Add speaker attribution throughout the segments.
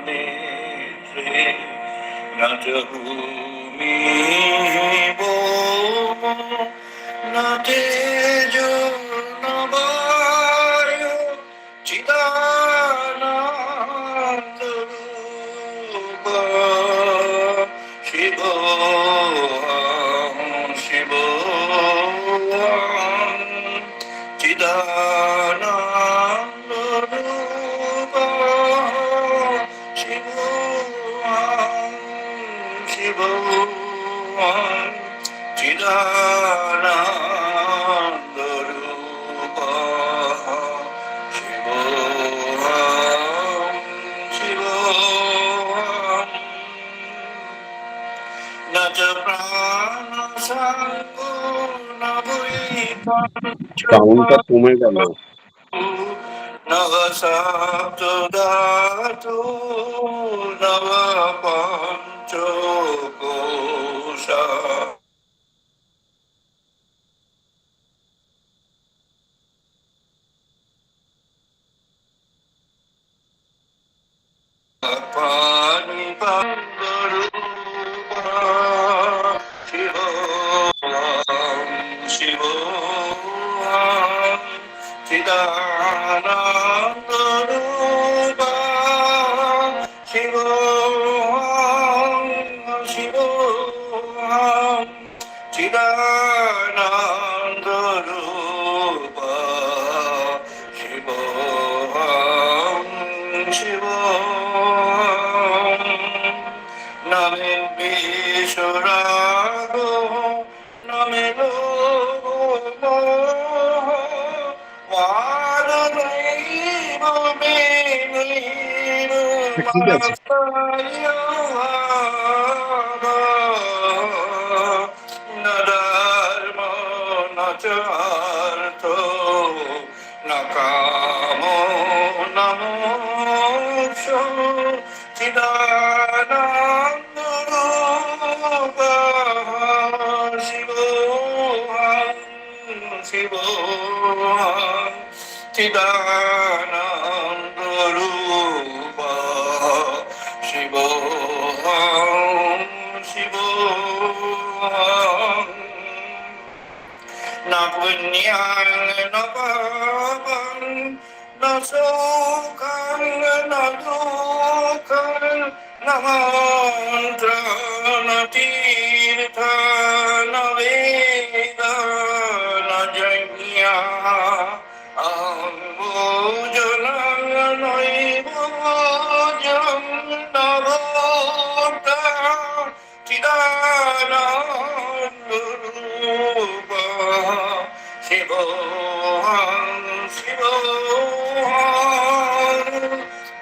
Speaker 1: নেত্রে notch ভূমি বো ন তেজ ন বায়ু চিদানন্দ রূপ শিব শিব চিদানন্দ রূপ শিব শিব চিদানন্দ রূপ শিব শিব নচ প্রাণ সঙ্গ নভৈ
Speaker 2: সাউন্ডটা কমে গেল।
Speaker 1: নব সপ্ত ধাতু নব পঞ্চ কোশ পানি রূপ শিব শিব চিদানন্দ রূপ শিব শিব চিদানন্দ রূপ শিব শিব নামে বিশ্বরাগ নামে লোভ মানব মেনির
Speaker 2: ঠিক আছে।
Speaker 1: নধর্ম নচার্থ নকাম নমোক্ষ চিদানন্দ রূপ শিব শিব চিদানন্দ রূপ শিব শিব না পুণ্যাং না পাপং না সুখং না দুঃখং না মন্ত্র না তীর্থ না বেদ না যজ্ঞ অম্বুজনং নৈবুজং না ভূত চিদানন্দ রূপ শিব শিব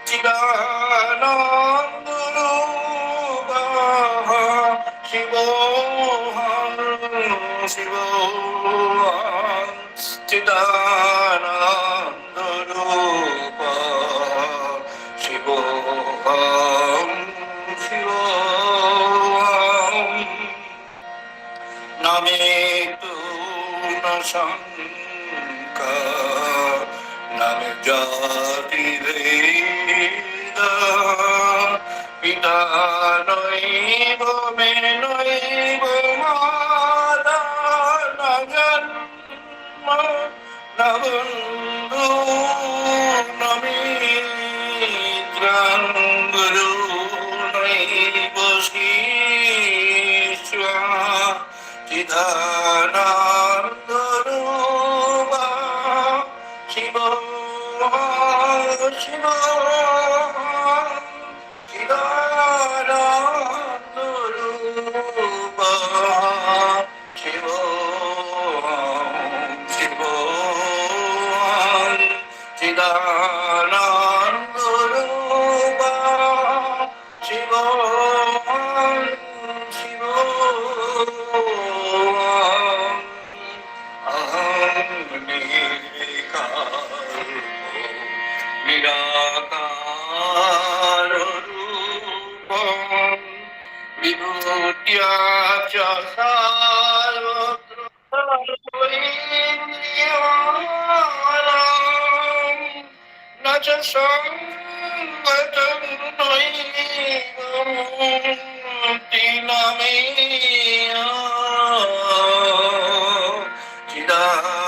Speaker 1: চিদানন্দ রূপ শিব শিব চিদানন্দ রূপ শিব শিব নামে তু শঙ্কা নামে জাতি ভেদ পিতা নৈব মে নৈব মাতা ন জন্ম ন বন্ধু ন মিত্রং গুরু নৈব শিষ্যা চিদানন্দ রূপ শিব শিব চিদানন্দ রূপ শিব শিব চিদানন্দ রূপ শিব শিব নিরাকার রূপ বিভূত্যা চ সার্বত্র ইন্দ্রিয়াণাং ন च सङ्गतं नैवमुक्ति न मे चिदानन्दरूप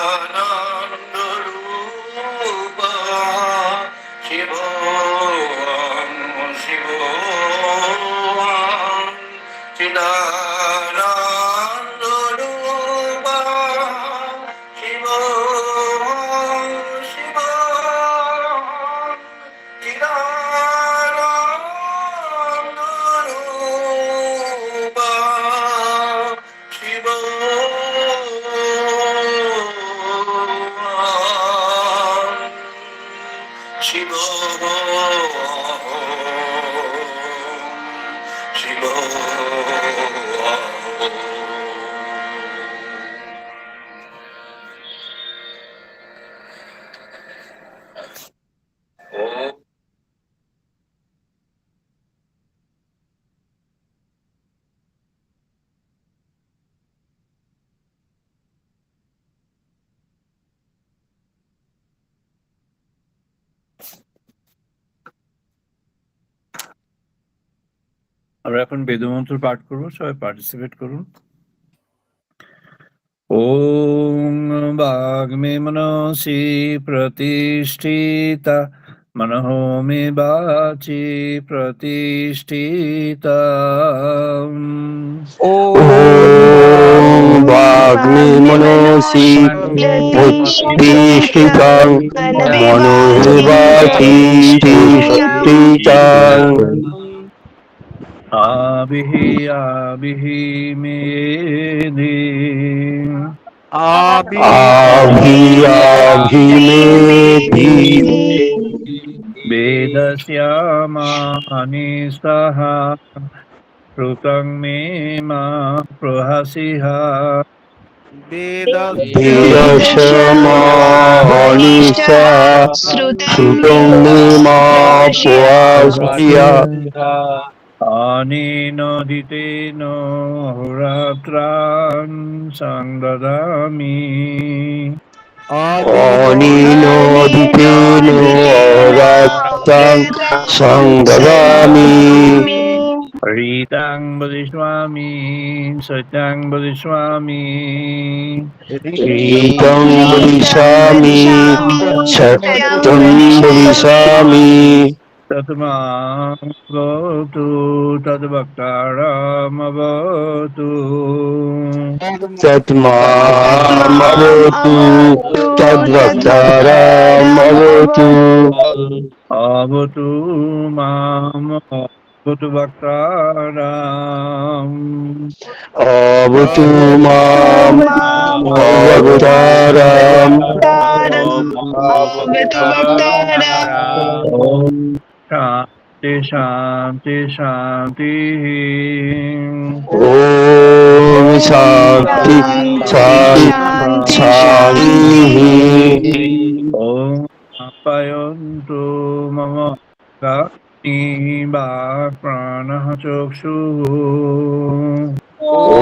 Speaker 1: शिवोऽहं शिवोऽहं चिदानन्दरूप शिवोऽहं शिवोऽहं चिदानन्दरूप
Speaker 3: আমরা এখন বেদমন্ত্র পাঠ করব, সবাই পার্টিসিপেট করুন। ওং বাগ্মে মনসি প্রতিষ্ঠিতা মনঃ মে বাচি প্রতিষ্ঠিতা।
Speaker 2: ॐ वाग्मे मनसि प्रतिष्ठितं मनो वाचि प्रतिष्ठितं
Speaker 3: आबिहि आबिहि मेधि
Speaker 2: आभियाभिमेधि
Speaker 3: वेदस्यामानि सह श्रुतं मे मा प्रहसिह
Speaker 2: वेदशमानिषा श्रुतं मे मा पुआस्या
Speaker 3: अनेनोदितेन होरात्रान् संददामि
Speaker 2: अनेनोदितेन अरात्रां संददामि
Speaker 3: रीतां वदिष्यामि सत्यां वदिष्यामि
Speaker 2: रीतं वदिष्यामि सत्यं वदिष्यामि
Speaker 3: तस्माद्भवतु तद्वक्तारमवतु
Speaker 2: तत्मामवतु तद्वक्तारमवतु
Speaker 3: अवतु माम् अवतु वक्तारम्
Speaker 2: अवतु माम् अवतारम्
Speaker 3: ॐ शान्ति शान्ति शान्तिः।
Speaker 2: ॐ शान्ति शान्ति शान्तिः
Speaker 3: ॐ आप्यायन्तु मम गानि वाक्प्राणः चक्षुः
Speaker 2: ॐ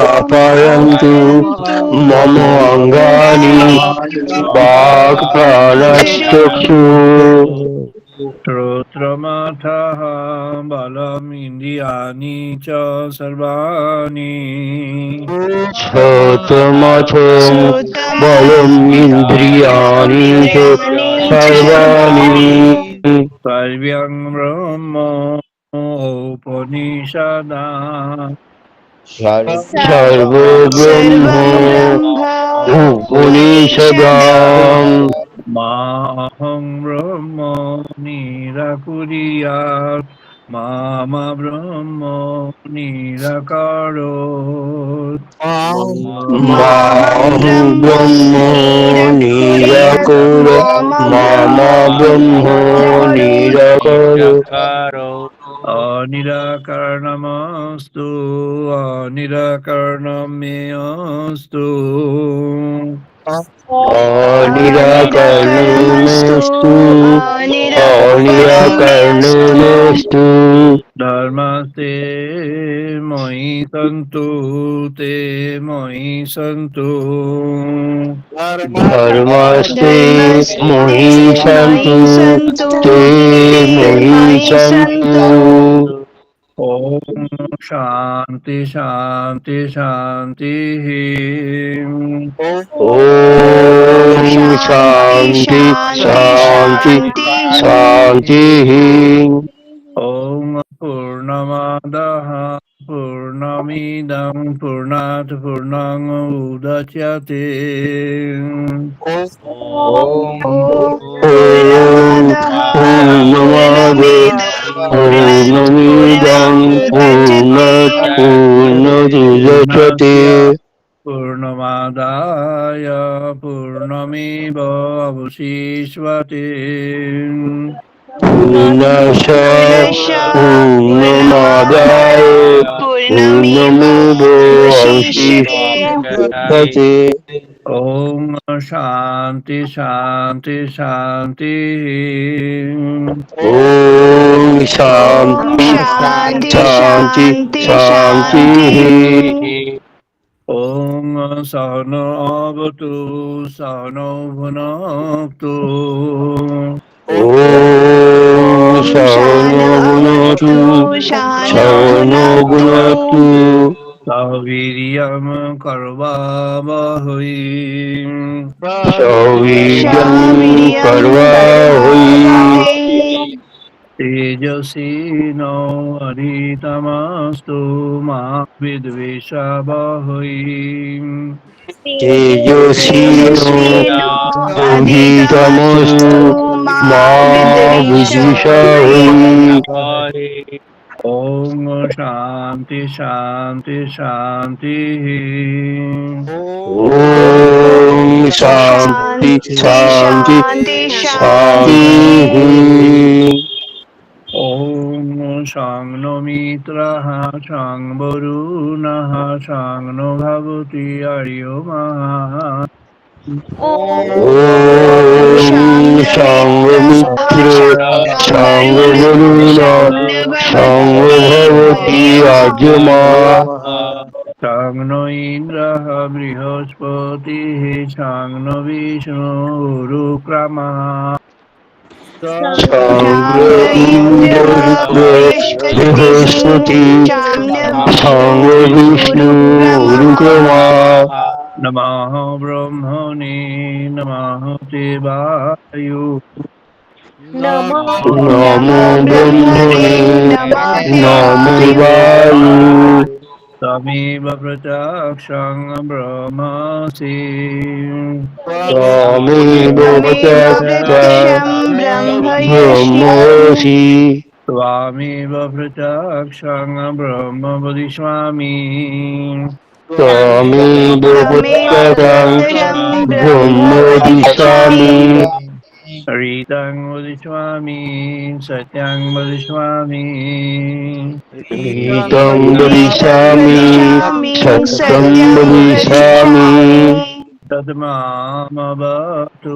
Speaker 2: आपायन्तु मम अङ्गानि वाक्प्राणश्चक्षुः
Speaker 3: श्रोत्रमथः बलमिन्द्रियाणि च सर्वाणि
Speaker 2: श्रोत्रमथं बलम् इन्द्रियाणि च सर्वाणि
Speaker 3: सर्वं ब्रह्म उपनिषदा
Speaker 2: सर्वब्रह्म उपनिषदाम्
Speaker 3: माहं ब्रह्म निराकुर्यात् मा ब्रह्म निराकरोत्
Speaker 2: माहं ब्रह्म निराकुर मम ब्रह्म निराकुर
Speaker 3: अनिराकरणमस्तु अनिराकरणं मे अस्तु
Speaker 4: निराकरणमस्तु
Speaker 2: अनिराकरणमस्तु
Speaker 4: निराकरणमस्तु
Speaker 2: अनिराकरणमस्तु
Speaker 3: धर्मस्ते मयि सन्तु ते मयि सन्तु
Speaker 2: धर्मस्ते
Speaker 4: धर्मस्ते
Speaker 2: मयि
Speaker 4: मयि
Speaker 2: सन्तु
Speaker 4: सन्तु
Speaker 2: ते
Speaker 4: ते
Speaker 2: मयि
Speaker 4: मयि
Speaker 2: सन्तु
Speaker 4: सन्तु
Speaker 3: ॐ शान्ति शान्ति शान्तिः
Speaker 2: ॐ
Speaker 4: शान्ति
Speaker 2: शान्ति
Speaker 4: शान्ति
Speaker 2: शान्ति
Speaker 4: शान्तिः
Speaker 2: शान्तिः
Speaker 3: ॐ पूर्णमादः पूर्णमिदं पूर्णात् पूर्णमुदच्यते
Speaker 4: ॐ
Speaker 2: ॐ
Speaker 4: पूर्णमदः
Speaker 2: पूर्णमादाय
Speaker 4: पूर्णमिदं पूर्णात्
Speaker 2: पूर्णमिदं
Speaker 4: पूर्णमुदच्यते
Speaker 2: पूर्णात् पूर्णमुदच्यते
Speaker 3: पूर्णमादाय पूर्णमेवावशिष्यते
Speaker 2: पूर्णश
Speaker 4: पूर्णश
Speaker 2: पूर्णमादाय
Speaker 4: पूर्णमादाय पूर्णमेवावशिष्यते
Speaker 2: पूर्णमेवावशिष्यते
Speaker 3: ॐ शान्ति शान्ति शान्तिः
Speaker 2: ॐ
Speaker 4: ॐ
Speaker 2: शान्ति
Speaker 4: शान्ति
Speaker 2: शान्ति
Speaker 4: शान्ति
Speaker 2: शान्तिः
Speaker 4: शान्तिः
Speaker 3: ॐ सहनो भवतु सहनो भुनक्तु
Speaker 2: ॐ
Speaker 4: ॐ
Speaker 2: शौनो
Speaker 4: सहना
Speaker 2: गुणतु
Speaker 4: भवतु सहनौ
Speaker 2: शौनो
Speaker 4: भुनक्तु
Speaker 2: गुणतु
Speaker 3: सवीर्यं कर्वावहै
Speaker 2: सौवीर्यं
Speaker 4: शवीर्यं
Speaker 2: कर्वावहै
Speaker 4: करवावहै
Speaker 3: तेजस्विनो हरितमस्तु मा विद्विषावहै
Speaker 2: तेजस्विनो
Speaker 4: तेजस्विनो
Speaker 2: अधीतमस्तु
Speaker 4: अधितमस्तु मा
Speaker 2: मा
Speaker 4: विद्विषावहै
Speaker 2: विद्विषावहै
Speaker 3: ॐ शान्ति शान्ति शान्तिः
Speaker 2: ॐ
Speaker 4: ॐ
Speaker 2: शान्ति
Speaker 4: शान्ति
Speaker 2: शान्ति
Speaker 4: शान्ति शान्तिः
Speaker 2: शान्तिः
Speaker 3: ॐ शां नो मित्रः शां वरुणः शां नो भगवती अर्यमः
Speaker 4: ॐ
Speaker 2: ॐ
Speaker 4: शाङ्गमित्रः
Speaker 2: शाङ्गमित्रो
Speaker 4: शाङ्गवरुणः
Speaker 2: शाङ्गवरुण
Speaker 4: शाङ्गभवती
Speaker 2: शाङ्गभवती आद्यमा
Speaker 3: शां नो इन्द्रः बृहस्पतिः शां नो विष्णुरुक्रमः
Speaker 2: शाङ्ग
Speaker 4: शाङ्ग इन्द्र
Speaker 2: इन्द्ररुक्र
Speaker 4: बृहस्पतिः
Speaker 2: बृहस्पति
Speaker 4: शाङ्ग
Speaker 2: शाङ्ग विष्णु
Speaker 4: विष्णुरुक्रमः
Speaker 2: रुक्रमा
Speaker 3: नमः ब्रह्मणे नमः देवाय
Speaker 2: नमो
Speaker 4: नमो ब्रह्मणे
Speaker 2: ब्रह्मणे
Speaker 4: नमो
Speaker 2: नमो
Speaker 4: देवाय
Speaker 2: वायु
Speaker 3: तमेव प्रत्यक्षं ब्रह्मसि
Speaker 2: त्वमेव
Speaker 4: त्वमेव
Speaker 2: प्रत्यक्ष
Speaker 4: प्रत्यक्षं ब्रह्मयसि
Speaker 2: ब्रह्मोऽसि
Speaker 3: त्वामेव प्रत्यक्षं ब्रह्म वदिष्यामि
Speaker 2: त्वमेव
Speaker 4: त्वमेव
Speaker 2: प्रत्यक्षं
Speaker 4: प्रत्यक्षं ब्रह्म
Speaker 2: ब्रह्म
Speaker 4: वदिष्यामि
Speaker 2: वदिष्यामि
Speaker 3: रीतं वदिष्यामि सत्यं वदिष्यामि
Speaker 2: गीतं
Speaker 4: ऋतं
Speaker 2: वदिष्यामि
Speaker 4: वदिष्यामि
Speaker 2: सत्यं
Speaker 4: सत्यं
Speaker 2: वदिष्यामि
Speaker 4: वदिष्यामि
Speaker 3: तद्मामवतु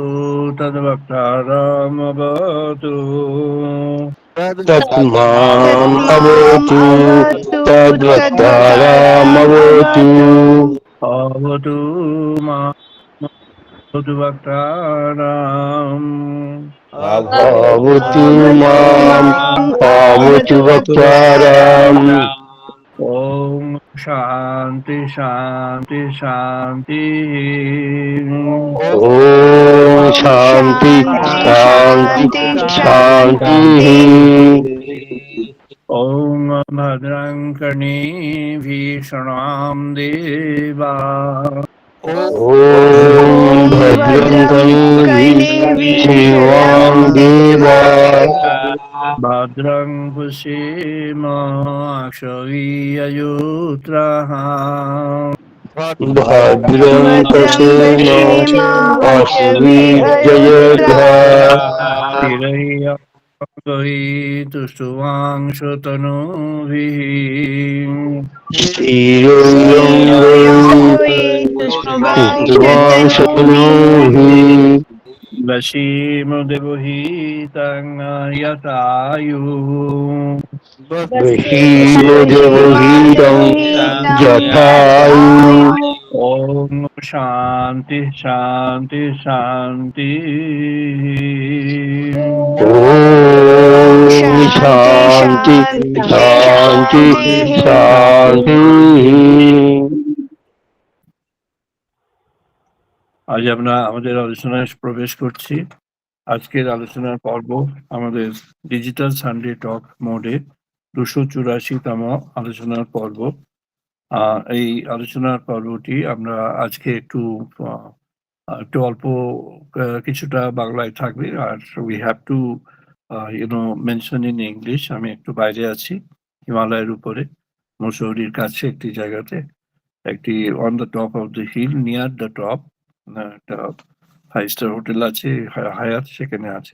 Speaker 3: तद्वक्तारमवतु
Speaker 2: तत् माम्
Speaker 4: तत्माम्
Speaker 2: अवतु
Speaker 4: अवतु
Speaker 2: तद्वक्तारामवतु
Speaker 3: अवतु मामवतु वक्तारम्
Speaker 2: अवतु
Speaker 4: अवतु
Speaker 2: माम्
Speaker 4: माम्
Speaker 2: अवतु
Speaker 4: अवतु
Speaker 2: वक्ताराम्
Speaker 3: ॐ शान्ति शान्ति शान्तिः
Speaker 2: ॐ शान्ति
Speaker 4: शान्ति
Speaker 2: शान्ति
Speaker 4: शान्ति
Speaker 2: शान्तिः
Speaker 4: शान्तिः
Speaker 3: ॐ भद्रं कर्णेभिः शृणाम देवा
Speaker 2: ॐ भद्रं
Speaker 4: भद्रं
Speaker 2: कर्णेभिः
Speaker 4: कर्णेभिः
Speaker 2: शृण्वां
Speaker 4: शृणां
Speaker 2: देवा
Speaker 3: भद्रं पश्येम अक्षवीययुत्रः
Speaker 2: भद्रं
Speaker 4: भद्रं
Speaker 2: पश्येम
Speaker 4: पश्येमाक्षवी
Speaker 2: अश्विजयध्वा
Speaker 4: अयुत्राः
Speaker 3: स्थिरैरङ्गैस्तुष्टुवागुंसि हि तुष्टुवांशतनूभिः
Speaker 4: Shriyoyohi Tushmavangshatanohi
Speaker 3: वशीमदेवहितं यतायुः
Speaker 2: Vashivodevahitam Jatayu
Speaker 3: ॐ शान्ति शान्ति शान्ति
Speaker 2: Om
Speaker 4: Shanti
Speaker 2: Shanti
Speaker 4: Shanti
Speaker 2: Shanti Shanti
Speaker 3: আজ আমরা আমাদের আলোচনায় প্রবেশ করছি। আজকের আলোচনার পর্ব আমাদের ডিজিটাল সানডে টক মোডে 284তম আলোচনার পর্ব। এই আলোচনার পর্বটি আমরা আজকে একটু অল্প কিছুটা বাংলায় থাকবে, আর we have to mention in English. আমি একটু বাইরে আছি, হিমালয়ের উপরে মুসৌরির কাছে একটি জায়গাতে, একটি on the top of the hill, near the top একটা 5 স্টার হোটেল আছে, হায়াত, সেখানে আছে।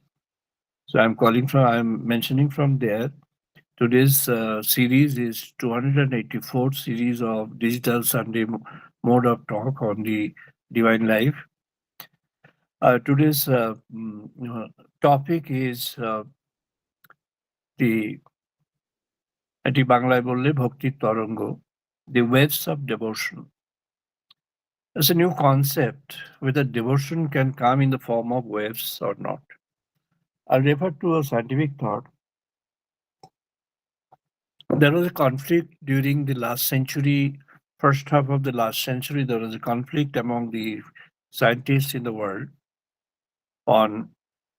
Speaker 3: So I'm mentioning from there. Today's series is 284th series of Digital Sunday Mode of Talk on the Divine Life. Today's topic is এটি বাংলায় বললে ভক্তির তরঙ্গ, the waves of devotion. It's a new concept whether devotion can come in the form of waves or not. I'll refer to a scientific thought. There was a conflict during the last century, first half of the last century. There was a conflict among the scientists in the world on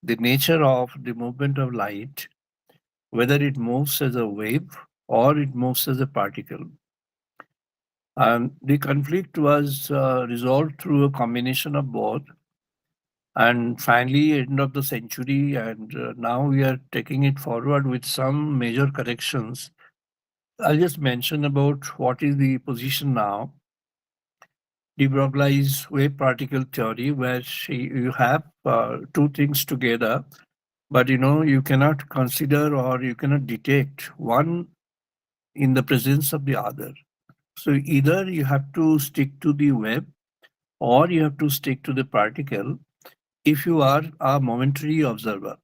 Speaker 3: the nature of the movement of light, whether it moves as a wave or it moves as a particle. And the conflict was resolved through a combination of both. And finally, end of the century, and now we are taking it forward with some major corrections. I'll just mention about what is the position now. De Broglie's wave particle theory, where you have two things together, but you cannot consider or you cannot detect one in the presence of the other. So either you have to stick to the wave or you have to stick to the particle if you are a momentary observer.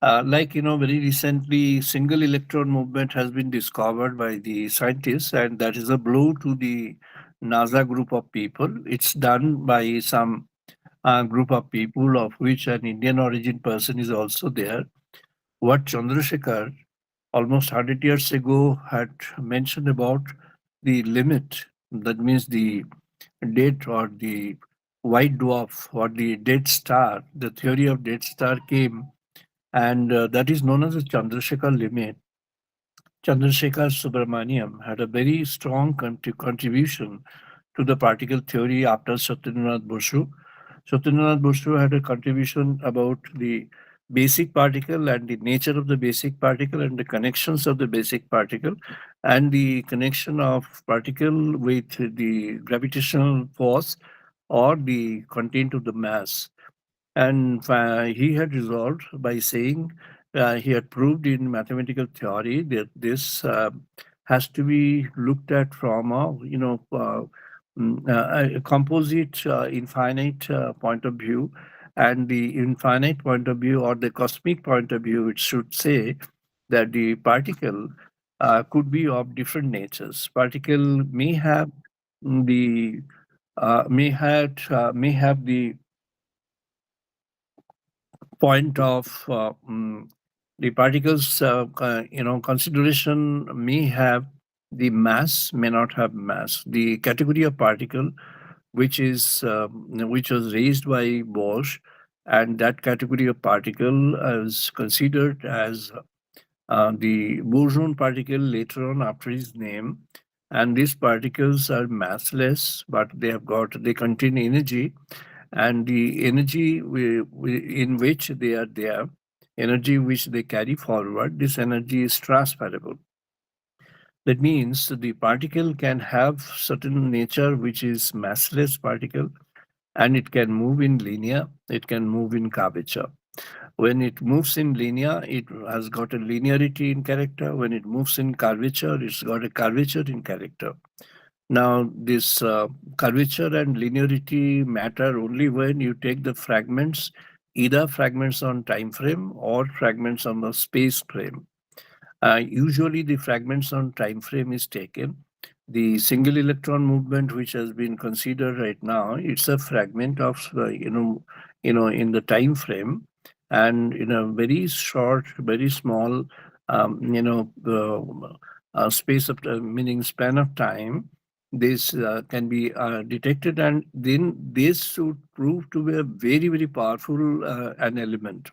Speaker 3: Very recently, single electron movement has been discovered by the scientists, and that is a blow to the NASA group of people. It's done by some group of people, of which an Indian origin person is also there. What Chandrasekhar almost 100 years ago had mentioned about the limit, that means the dead or the white dwarf or the dead star, the theory of dead star came, and that is known as the Chandrasekhar limit. Chandrasekhar Subramaniam had a very strong contribution to the particle theory after Satyendranath Bosu. Satyendranath Bosu had a contribution about the basic particle and the nature of the basic particle and the connections of the basic particle and the connection of particle with the gravitational force or the content of the mass. And he had resolved by saying he had proved in mathematical theory that this has to be looked at from a composite infinite point of view. And the infinite point of view or the cosmic point of view, it should say that the particle could be of different natures. Particle may have the may have the point of the particles consideration may have the mass, may not have mass. The category of particle which was raised by Bosch, and that category of particle is considered as the boson particle later on after his name. And these particles are massless, but they contain energy, and the energy in which they are there, energy which they carry forward, this energy is transferable. That means the particle can have certain nature which is massless particle, and it can move in linear, it can move in curvature. When it moves in linear, it has got a linearity in character. When it moves in curvature, it's got a curvature in character. Now, this curvature and linearity matter only when you take the fragments, either fragments on time frame or fragments on the space frame. Usually, the fragments on time frame is taken. The single electron movement, which has been considered right now, it's a fragment of in the time frame, and in a very short, very small, space of meaning span of time. This can be detected, and then this should prove to be a very, very powerful an element.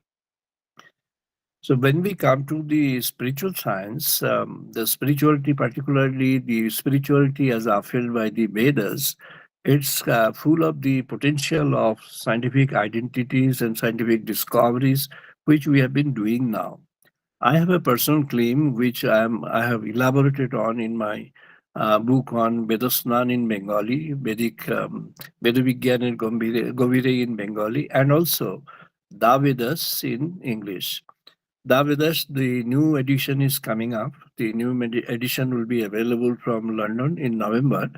Speaker 3: So when we come to the spiritual science, the spirituality, particularly the spirituality as affirmed by the Vedas, it's full of the potential of scientific identities and scientific discoveries, which we have been doing now. I have a personal claim which I have elaborated on in my book on Vedasnan in Bengali, Vedic Vedavigyan and Govire in Bengali, and also Da Vedas in English. Davidas, the new edition is coming up. The new edition will be available from London in November.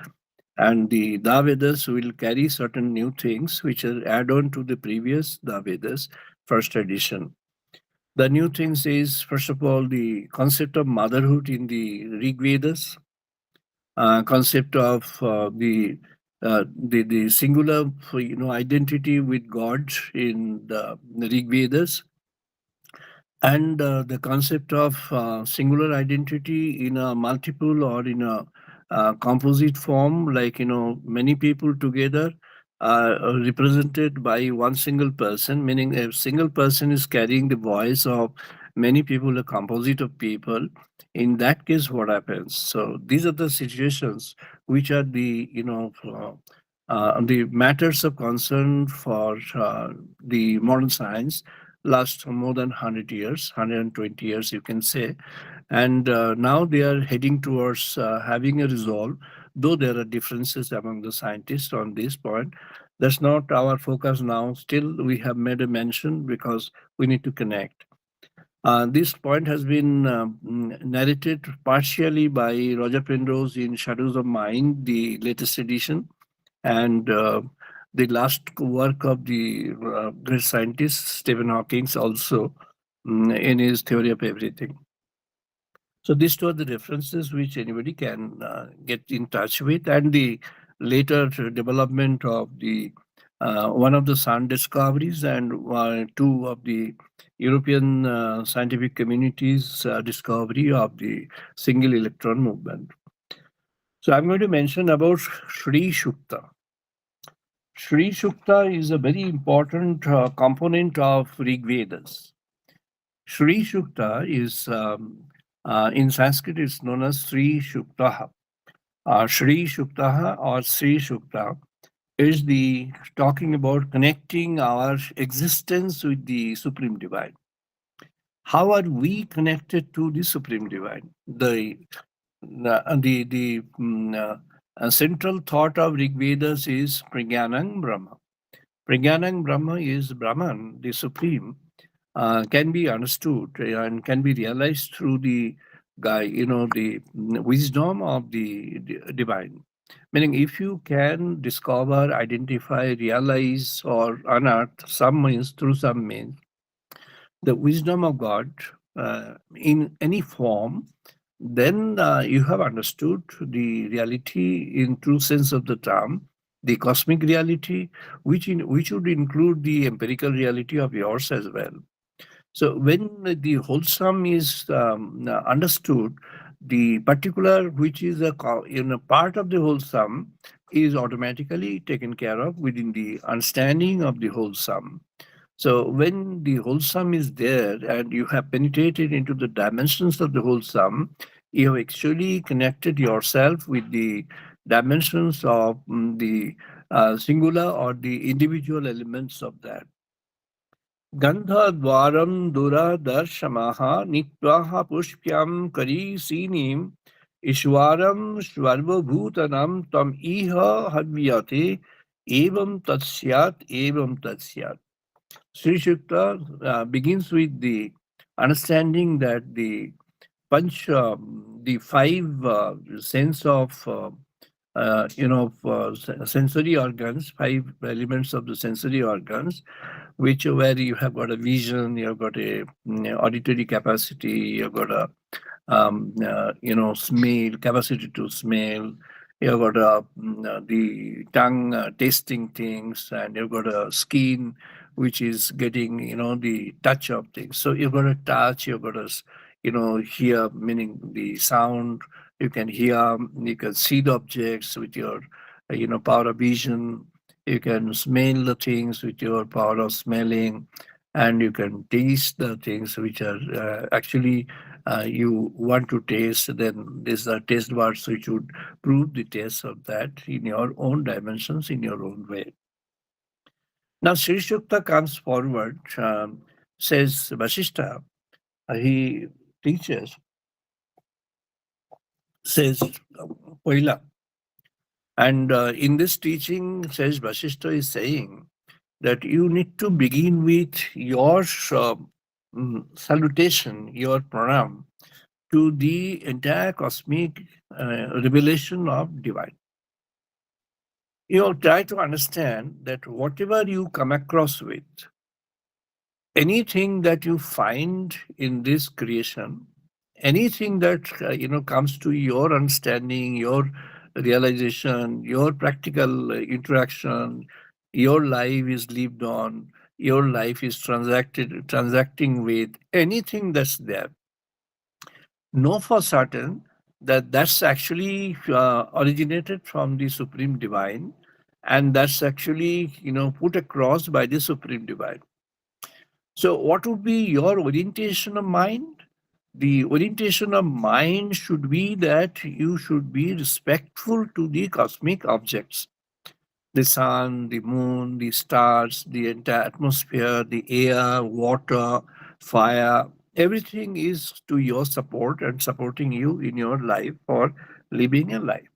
Speaker 3: And the Davedas will carry certain new things which are add on to the previous Davedas first edition. The new things is, first of all, the concept of motherhood in the Rig Vedas, concept of the singular identity with God in the Rig Vedas, and the concept of singular identity in a multiple or in a composite form, like many people together are represented by one single person, meaning a single person is carrying the voice of many people, a composite of people. In that case, what happens? So these are the situations which are the matters of concern for the modern science, last more than 100 years, 120 years, you can say. And now they are heading towards having a resolve, though there are differences among the scientists on this point. That's not our focus now. Still, we have made a mention because we need to connect. This point has been narrated partially by Roger Penrose in Shadows of Mind, the latest edition, and the last work of the great scientist Stephen Hawking also in his Theory of Everything. So these two are the references which anybody can get in touch with, and the later development of the one of the sun discoveries and two of the European scientific communities discovery of the single electron movement. So I'm going to mention about Sri Shukta. Sri Shukta is a very important component of Rig Vedas. Sri Shukta is, in Sanskrit, it's known as Sri Shuktaha. Sri Shuktaha or Sri Shukta is the talking about connecting our existence with the Supreme Divine. How are we connected to the Supreme Divine? The central thought of Rig Vedas is Pragyanang Brahma. Pragyanang Brahma is Brahman, the Supreme, can be understood and can be realized through the the wisdom of the divine. Meaning, if you can discover, identify, realize, or unearth some means through some means, the wisdom of God in any form, then you have understood the reality in true sense of the term, the cosmic reality, which would include the empirical reality of yours as well. So when the wholesome is understood, the particular, which is a part of the wholesome, is automatically taken care of within the understanding of the wholesome. So when the wholesome is there and you have penetrated into the dimensions of the wholesome, you have actually connected yourself with the dimensions of the singular or the individual elements of that. Gandha dvaram dura darshamaha nitvaha pushpyam kari sinim ishwaram shvarvabhutanam tam iha hadvyate evam tatsyat evam tatsyat. Sri Shukta begins with the understanding that the Panch, the five sense of sensory organs, five elements of the sensory organs, which where you have got a vision, you've got a auditory capacity, you've got a smell, capacity to smell. You've got the tongue tasting things, and you've got a skin which is getting, the touch of things. So you've got a touch, you've got a, hear, meaning the sound. You can hear, you can see the objects with your, power of vision. You can smell the things with your power of smelling, and you can taste the things which are actually you want to taste. Then these are taste buds which would prove the taste of that in your own dimensions, in your own way. Now, Sri Shukta comes forward, says Vasishta, he teaches, says Poila. And in this teaching, says Vasishta is saying that you need to begin with your salutation, your pranam to the entire cosmic revelation of divine. You try to understand that whatever you come across with, anything that you find in this creation, anything that comes to your understanding, your realization, your practical interaction, your life is lived on, your life is transacting with, anything that's there, know for certain that that's actually originated from the supreme divine, and that's actually put across by the supreme divine. So, what would be your orientation of mind? The orientation of mind should be that you should be respectful to the cosmic objects, the sun, the moon, the stars, the entire atmosphere, the air, water, fire. Everything is to your support and supporting you in your life for living a life.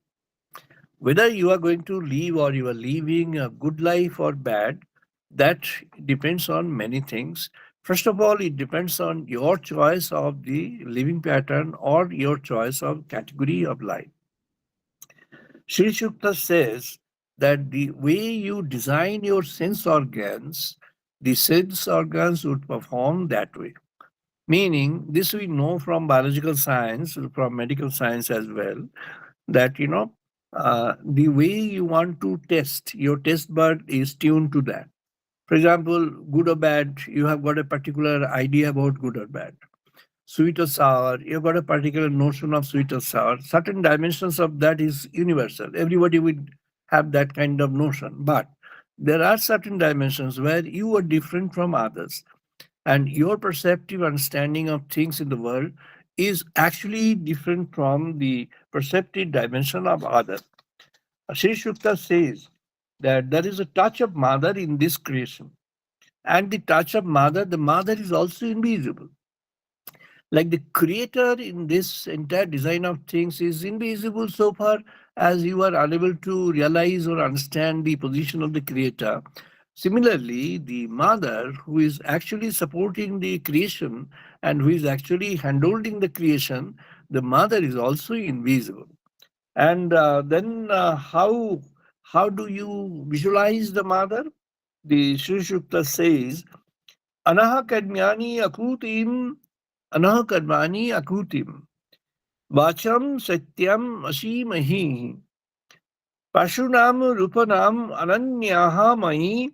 Speaker 3: Whether you are going to live or you are living a good life or bad, that depends on many things. First of all, it depends on your choice of the living pattern or your choice of category of life. Sri Shukta says that the way you design your sense organs, the sense organs would perform that way. Meaning, this we know from biological science, from medical science as well, that the way you want to test, your test bud is tuned to that. For example, good or bad, you have got a particular idea about good or bad. Sweet or sour, you've got a particular notion of sweet or sour. Certain dimensions of that is universal. Everybody would have that kind of notion. But there are certain dimensions where you are different from others, and your perceptive understanding of things in the world is actually different from the perceptive dimension of others. Sri Shukta says that there is a touch of mother in this creation, and the touch of mother, the mother is also invisible. Like the creator in this entire design of things is invisible so far as you are unable to realize or understand the position of the creator. Similarly, the mother who is actually supporting the creation and who is actually handholding the creation, the mother is also invisible. And then how do you visualize the mother? The Sri Shukta says, Anaha Kadmyani Akutim Anah Karmani Akutim Vacham Satyam Asimahi Pashunam Rupanam Ananyaha Mai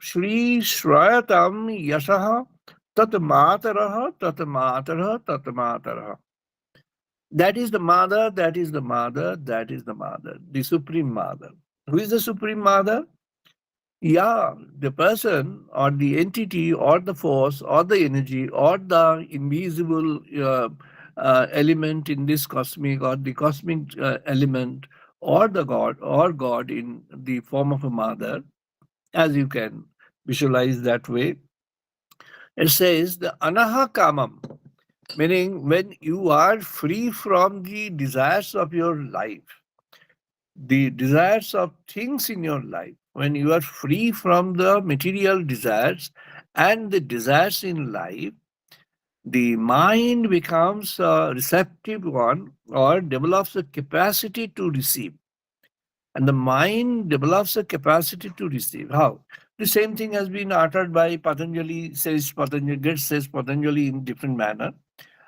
Speaker 3: Shri Shrayatam Yasaha Tatmataraha Tatmataraha Tatmataraha. That is the mother, that is the mother, that is the mother, the Supreme Mother. Who is the Supreme Mother? Yeah, the person or the entity or the force or the energy or the invisible element in this cosmic or the cosmic element or God in the form of a mother, as you can visualize that way. It says the anaha kamam, meaning when you are free from the desires of your life, the desires of things in your life, when you are free from the material desires and the desires in life, the mind becomes a receptive one or develops a capacity to receive. And the mind develops a capacity to receive. How? The same thing has been uttered by Patanjali, says Patanjali, gets says Patanjali in different manner.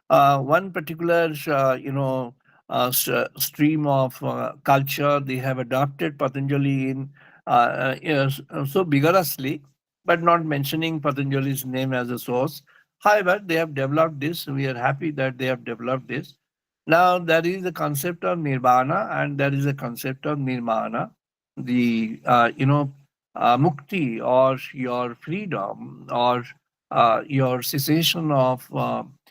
Speaker 3: One particular, stream of culture they have adopted Patanjali in yes, so vigorously, but not mentioning Patanjali's name as a source. However, they have developed this. We are happy that they have developed this. Now, there is a concept of nirvana and there is a concept of nirmana. The, mukti or your freedom or your cessation of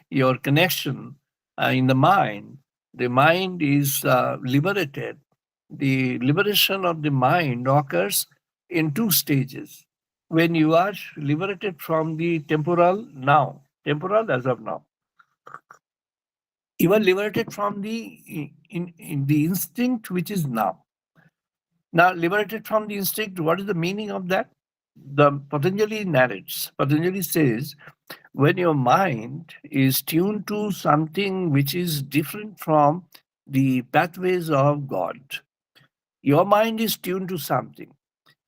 Speaker 3: your connection in the mind. The mind is liberated. The liberation of the mind occurs in two stages. When you are liberated from the temporal now, temporal as of now, you are liberated from in the instinct which is now. Now, liberated from the instinct, what is the meaning of that? The Patanjali narrates. Patanjali says, when your mind is tuned to something which is different from the pathways of God, your mind is tuned to something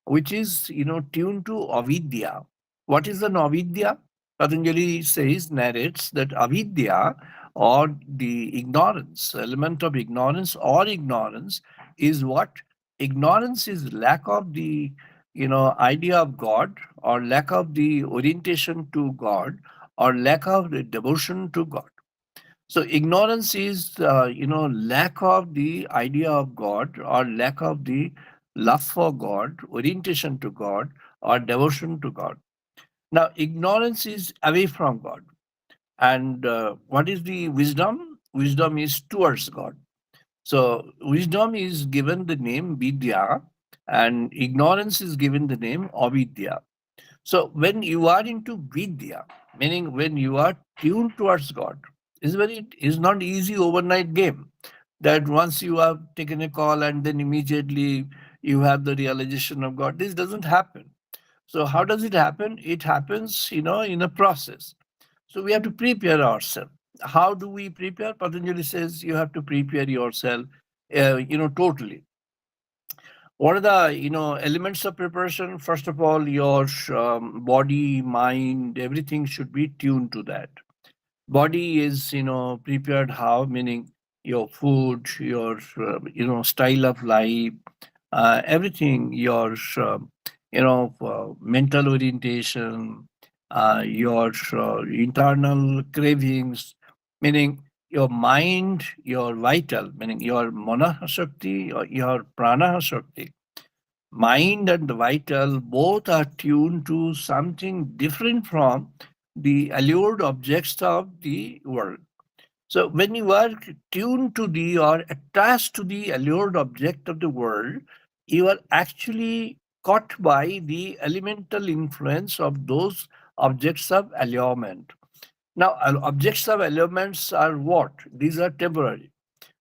Speaker 3: which is, tuned to avidya. What is an avidya? Patanjali says, narrates that avidya or the ignorance, element of ignorance or ignorance is what? Ignorance is lack of the, idea of God or lack of the orientation to God or lack of the devotion to God. So ignorance is, lack of the idea of God or lack of the love for God, orientation to God, or devotion to God. Now, ignorance is away from God. And what is the wisdom? Wisdom is towards God. So, wisdom is given the name Vidya, and ignorance is given the name Avidya. So when you are into Vidya, meaning when you are tuned towards God, is not easy overnight game. That once you have taken a call and then immediately you have the realization of God. This doesn't happen. So how does it happen? It happens, in a process. So we have to prepare ourselves. How do we prepare? Patanjali says you have to prepare yourself, totally. What are the elements of preparation? First of all, your body, mind, everything should be tuned to that. Body is prepared how, meaning your food, your style of life, everything, your mental orientation, your internal cravings, meaning your mind, your vital, meaning your mana shakti, your prana shakti. Mind and the vital both are tuned to something different from the allured objects of the world. So when you are tuned to the or attached to the allured object of the world, you are actually caught by the elemental influence of those objects of allurement. Now, objects of allurements are what? These are temporary.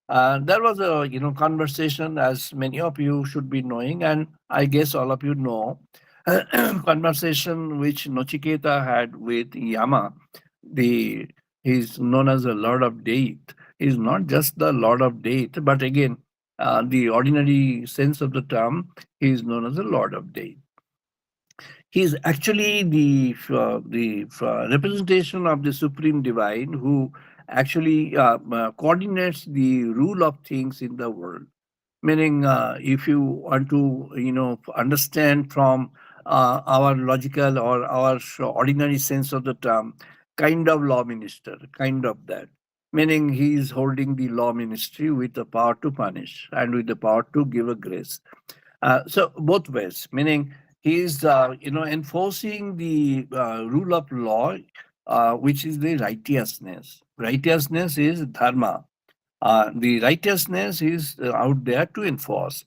Speaker 3: There was a conversation, as many of you should be knowing, and I guess all of you know, conversation which Nochiketa had with Yama. The He's known as the Lord of Death. He's not just the Lord of Death, but again, the ordinary sense of the term, he is known as the Lord of Death. He is actually the representation of the Supreme Divine who actually coordinates the rule of things in the world. Meaning, if you want to, understand from our logical or our ordinary sense of the term, kind of law minister, kind of that. Meaning, he is holding the law ministry with the power to punish and with the power to give a grace. So both ways, meaning he is, enforcing the rule of law, which is the righteousness. Righteousness is dharma. The righteousness is out there to enforce.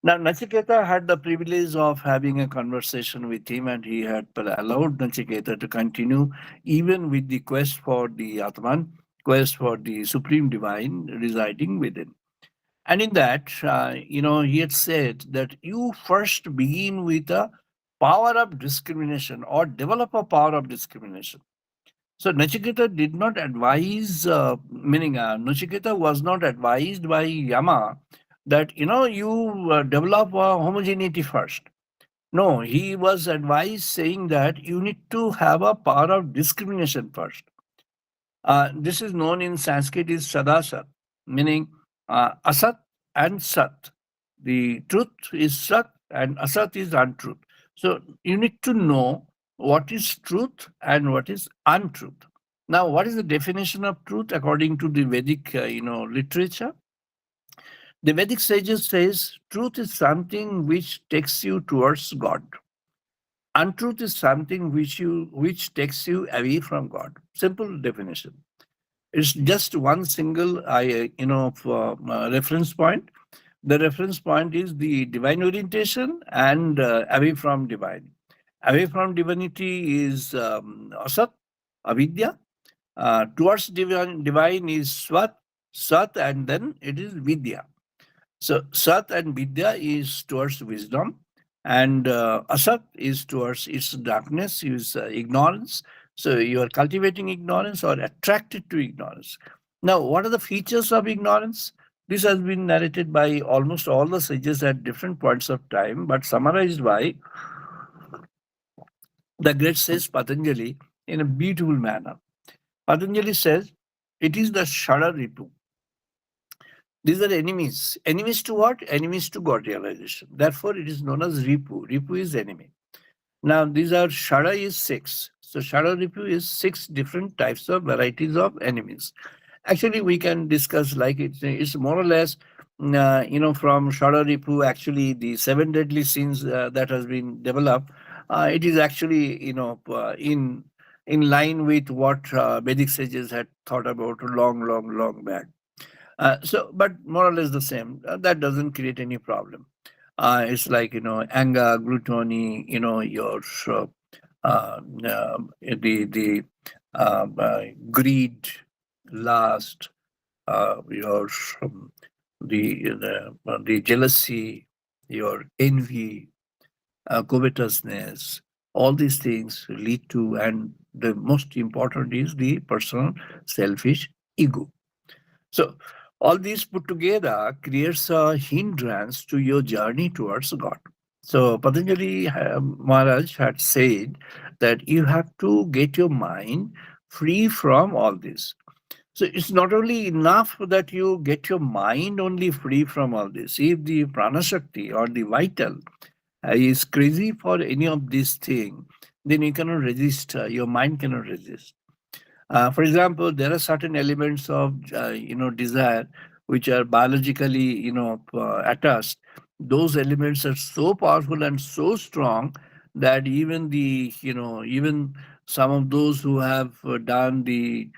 Speaker 3: Now, Nachiketa had the privilege of having a conversation with him, and he had allowed Nachiketa to continue even with the quest for the Atman, quest for the Supreme Divine residing within. And in that, he had said that you first begin with a power of discrimination or develop a power of discrimination. So Nachiketa did not advise, meaning Nachiketa was not advised by Yama that you develop homogeneity first. No, he was advised saying that you need to have a power of discrimination first. This is known in Sanskrit is Sadasat, meaning Asat and Sat. The truth is Sat and Asat is untruth. So you need to know what is truth and what is untruth. Now, what is the definition of truth according to the Vedic, literature? The Vedic sages says truth is something which takes you towards God. Untruth is something which takes you away from God. Simple definition. It's just one single reference point. The reference point is the divine orientation and away from divine. Away from divinity is asat, avidya. Towards divine is swat, sat, and then it is vidya. So Sat and Vidya is towards wisdom, and Asat is towards its darkness, is ignorance. So you are cultivating ignorance or attracted to ignorance. Now, what are the features of ignorance? This has been narrated by almost all the sages at different points of time, but summarized by the great sage Patanjali in a beautiful manner. Patanjali says, it is the Shada Ripu. These are enemies. Enemies to what? Enemies to God realization. Therefore, it is known as Ripu. Ripu is enemy. Now, these are Shada is six. So, Shada Ripu is six different types of varieties of enemies. Actually, we can discuss like it's more or less, from Shada Ripu, actually, the seven deadly sins that has been developed. It is actually, in line with what Vedic sages had thought about long, long, long back. But more or less the same. That doesn't create any problem. It's like anger, gluttony, your the greed, lust, your the jealousy, your envy, covetousness. All these things lead to, and the most important is the personal selfish ego. So all these put together creates a hindrance to your journey towards God. So Patanjali Maharaj had said that you have to get your mind free from all this. So it's not only enough that you get your mind only free from all this. If the prana shakti or the vital is crazy for any of these things, then you cannot resist. Your mind cannot resist. For example, there are certain elements of desire which are biologically attached. Those elements are so powerful and so strong that even even some of those who have done the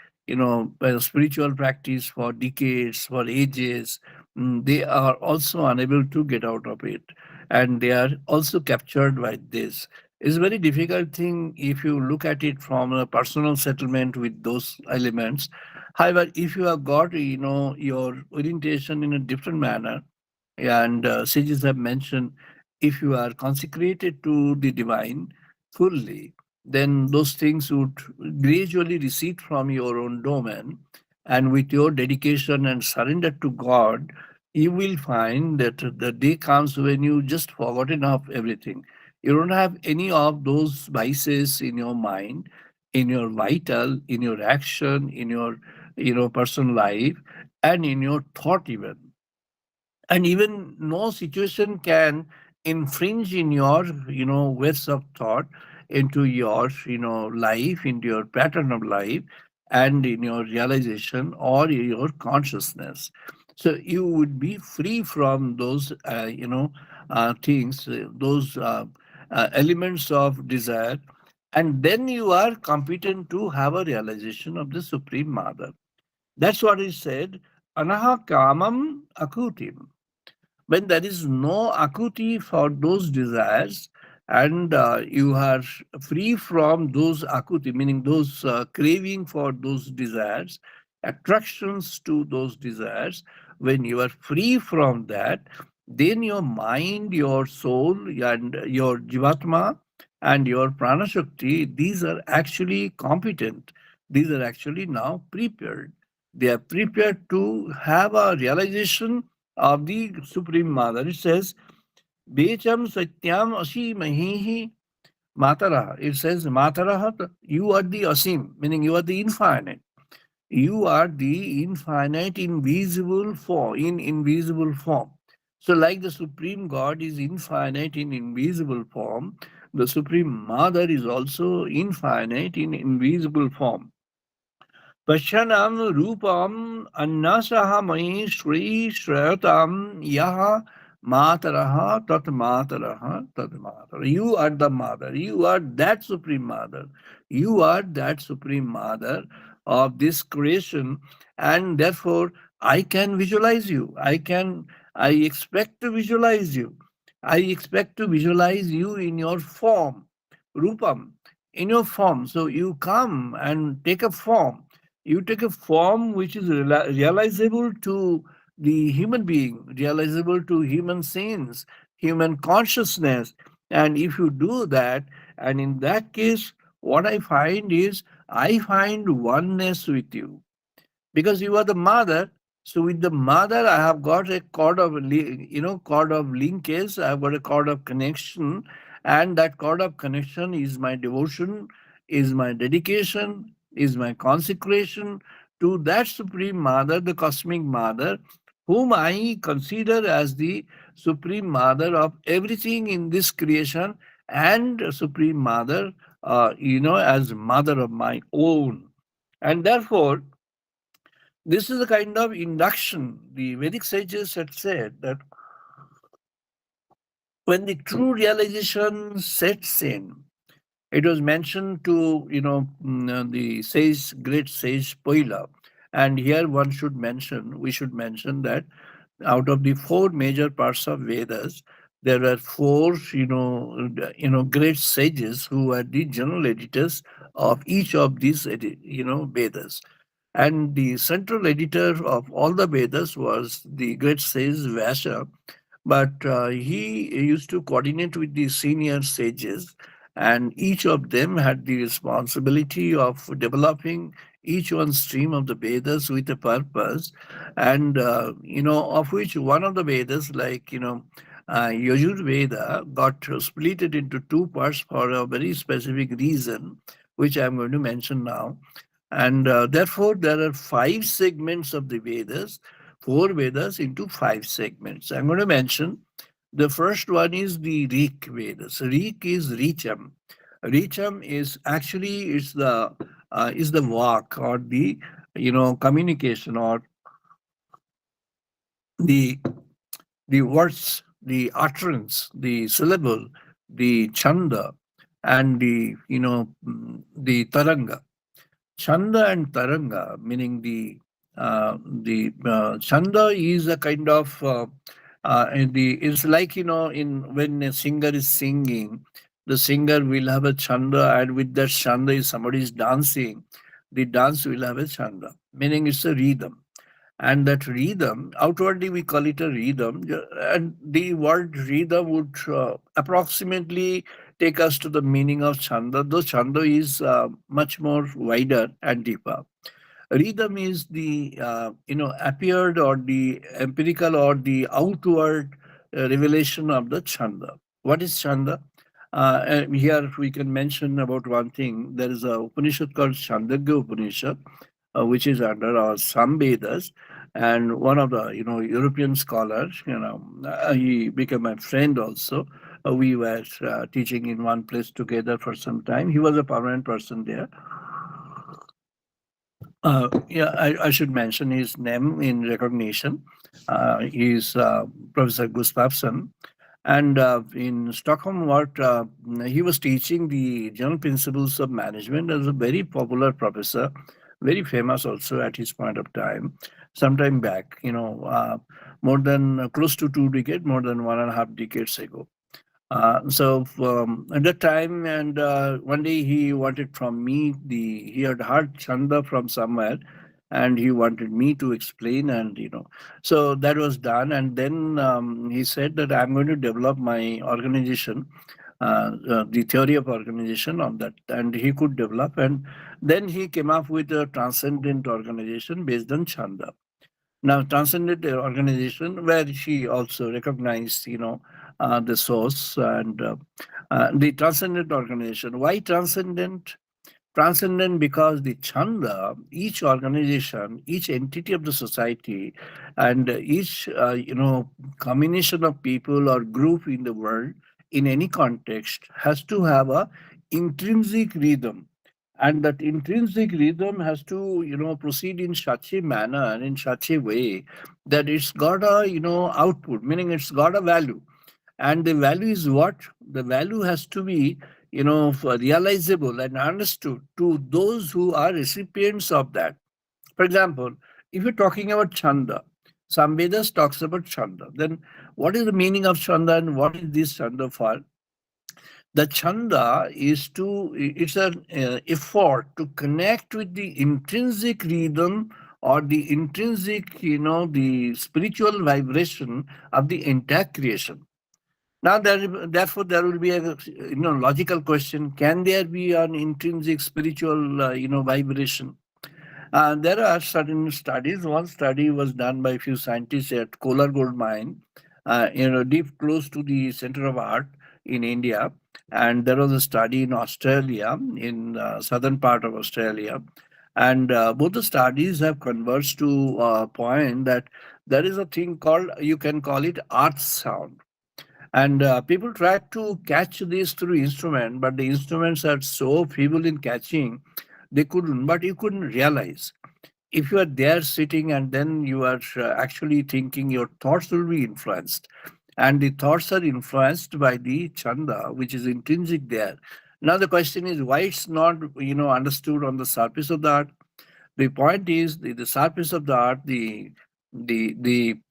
Speaker 3: spiritual practice for decades, for ages, they are also unable to get out of it, and they are also captured by this. It's a very difficult thing if you look at it from a personal settlement with those elements. However, if you have got your orientation in a different manner, and sages have mentioned, if you are consecrated to the divine fully, then those things would gradually recede from your own domain. And with your dedication and surrender to God, you will find that the day comes when you just forgotten of everything. You don't have any of those vices in your mind, in your vital, in your action, in your personal life, and in your thought even. And even no situation can infringe in your ways of thought, into your life, into your pattern of life, and in your realization or in your consciousness. So you would be free from those things, those elements of desire, and then you are competent to have a realization of the supreme mother. That's what is said, anaha kamam akutim. When there is no akuti for those desires, and you are free from those akuti, meaning those craving for those desires, attractions to those desires, when you are free from that, then your mind, your soul, and your jivatma and your prana shakti, these are actually competent. These are actually now prepared. They are prepared to have a realization of the Supreme Mother. It says, Becham Satyam Asimahihi Mataraha. It says, Mataraha, you are the Asim, meaning you are the infinite. You are the infinite, invisible form, in invisible form. So, like the Supreme God is infinite in invisible form, the Supreme Mother is also infinite in invisible form. पश्यनां रूपम् अन्नसः मयि श्री श्रयतां यः मातरः तत् मातरः तत् मातरः. You are the mother. You are that supreme mother. You are that supreme mother of this creation, and therefore I can visualize you. I expect to visualize you. I expect to visualize you in your form, rupam, in your form. So you come and take a form, you take a form which is realizable to the human being, realizable to human sense, human consciousness. And if you do that, and in that case, what I find is I find oneness with you because you are the mother. So with the mother, I have got a cord of cord of linkage. I have got a cord of connection, and that cord of connection is my devotion, is my dedication, is my consecration to that supreme mother, the cosmic mother, whom I consider as the supreme mother of everything in this creation, and a supreme mother, as mother of my own. And therefore, this is a kind of induction. The Vedic sages had said that when the true realization sets in, it was mentioned to, the sage, great sage Poila. And here we should mention that out of the four major parts of Vedas, there were four, great sages who were the general editors of each of these, Vedas. And the central editor of all the Vedas was the great sage Vyasa, but he used to coordinate with the senior sages, and each of them had the responsibility of developing each one stream of the Vedas with a purpose, and of which one of the Vedas, like Yajur Veda, got split it into two parts for a very specific reason, which I'm going to mention now. And therefore, there are five segments of the Vedas, four Vedas into five segments. I'm going to mention the first one is the Rik Vedas. Rik is Richam. Richam is actually is the walk or the communication or the the words, the utterance, the syllable, the chanda, and the taranga. Chanda and Taranga, meaning the Chanda is a kind of it's like in when a singer is singing, the singer will have a chanda, and with that chanda, if somebody is dancing, the dance will have a chanda, meaning it's a rhythm. And that rhythm, outwardly we call it a rhythm, and the word rhythm would approximately take us to the meaning of chanda, though chanda is much more wider and deeper. Rhythm is the appeared or the empirical or the outward revelation of the chanda. What is chanda? And here we can mention about one thing. There is a Upanishad called Chandogya Upanishad, which is under our Samvedas. And one of the European scholars, he became my friend also. We were teaching in one place together for some time. He was a permanent person there. Yeah, I should mention his name in recognition. He's Professor Gustafsson. And in Stockholm, he was teaching the general principles of management as a very popular professor, very famous also at his point of time, sometime back, more than close to 2 decades, more than 1.5 decades ago. So at that time, and one day he wanted from me he had heard chanda from somewhere, and he wanted me to explain, and so that was done. And then he said that I'm going to develop my organization the theory of organization on that, and he could develop. And then he came up with a transcendent organization based on Chanda. Now, transcendent organization, where she also recognized, the source and the transcendent organization. Why transcendent? Transcendent because the chanda, each organization, each entity of the society, and each combination of people or group in the world, in any context, has to have a intrinsic rhythm, and that intrinsic rhythm has to proceed in such a manner and in such a way that it's got a output, meaning it's got a value. And the value is what? The value has to be realizable and understood to those who are recipients of that. For example, if you're talking about chanda, some Vedas talks about chanda, then what is the meaning of chanda and what is this chanda for? The chanda is it's an effort to connect with the intrinsic rhythm or the intrinsic, the spiritual vibration of the entire creation. Now, therefore, there will be a logical question: can there be an intrinsic spiritual vibration? There are certain studies. One study was done by a few scientists at Kolar Gold Mine, deep close to the center of art in India, and there was a study in Australia, in southern part of Australia, and both the studies have converged to a point that there is a thing called, you can call it, earth sound. And people tried to catch this through instrument, but the instruments are so feeble in catching, they couldn't. But you couldn't realize. If you are there sitting and then you are actually thinking, your thoughts will be influenced. And the thoughts are influenced by the chanda, which is intrinsic there. Now the question is why it's not, understood on the surface of the art. The point is the surface of the art, the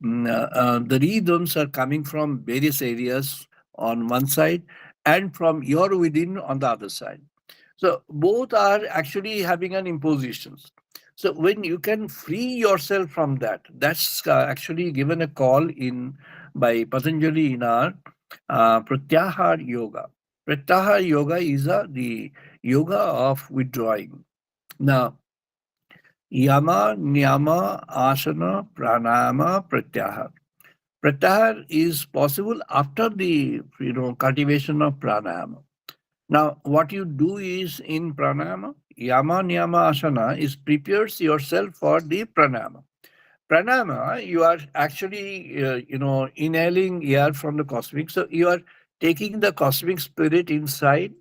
Speaker 3: rhythms are coming from various areas on one side and from your within on the other side. So both are actually having an impositions. So when you can free yourself from that, that's actually given a call in by Patanjali in our Pratyahar Yoga. Pratyahar Yoga is the yoga of withdrawing. Now, Yama, Niyama, Asana, Pranayama, Pratyahar. Pratyahar is possible after the cultivation of pranayama. Now, what you do is in pranayama, Yama, Niyama, Asana is prepares yourself for the pranayama. Pranayama, you are actually inhaling air from the cosmic. So you are taking the cosmic spirit inside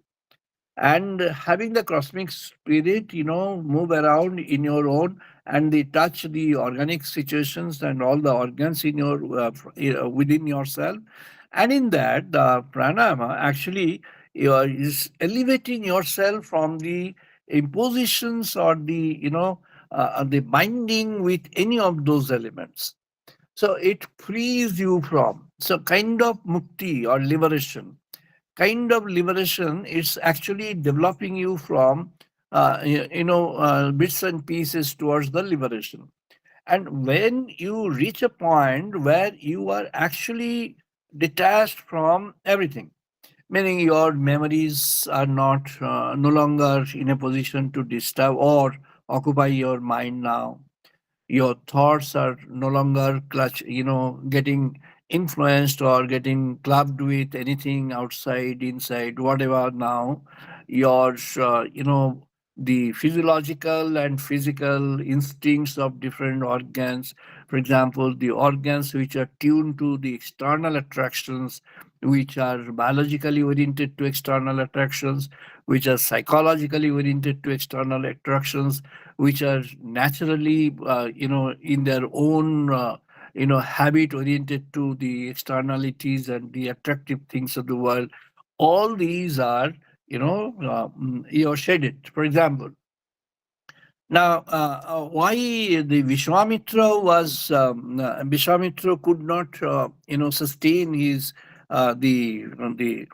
Speaker 3: and having the cosmic spirit move around in your own, and they touch the organic situations and all the organs in your within yourself. And in that, the pranayama actually is elevating yourself from the impositions or the binding with any of those elements. So it frees you from, so kind of mukti or liberation. Kind of liberation is actually developing you from bits and pieces towards the liberation. And when you reach a point where you are actually detached from everything, meaning your memories are not no longer in a position to disturb or occupy your mind now, your thoughts are no longer getting influenced or getting clubbed with anything outside, inside, whatever. Now your the physiological and physical instincts of different organs, for example, the organs which are tuned to the external attractions, which are biologically oriented to external attractions, which are psychologically oriented to external attractions, which are naturally, in their own, habit oriented to the externalities and the attractive things of the world. All these are, you're shaded. For example, now, why the Vishwamitra could not, sustain his the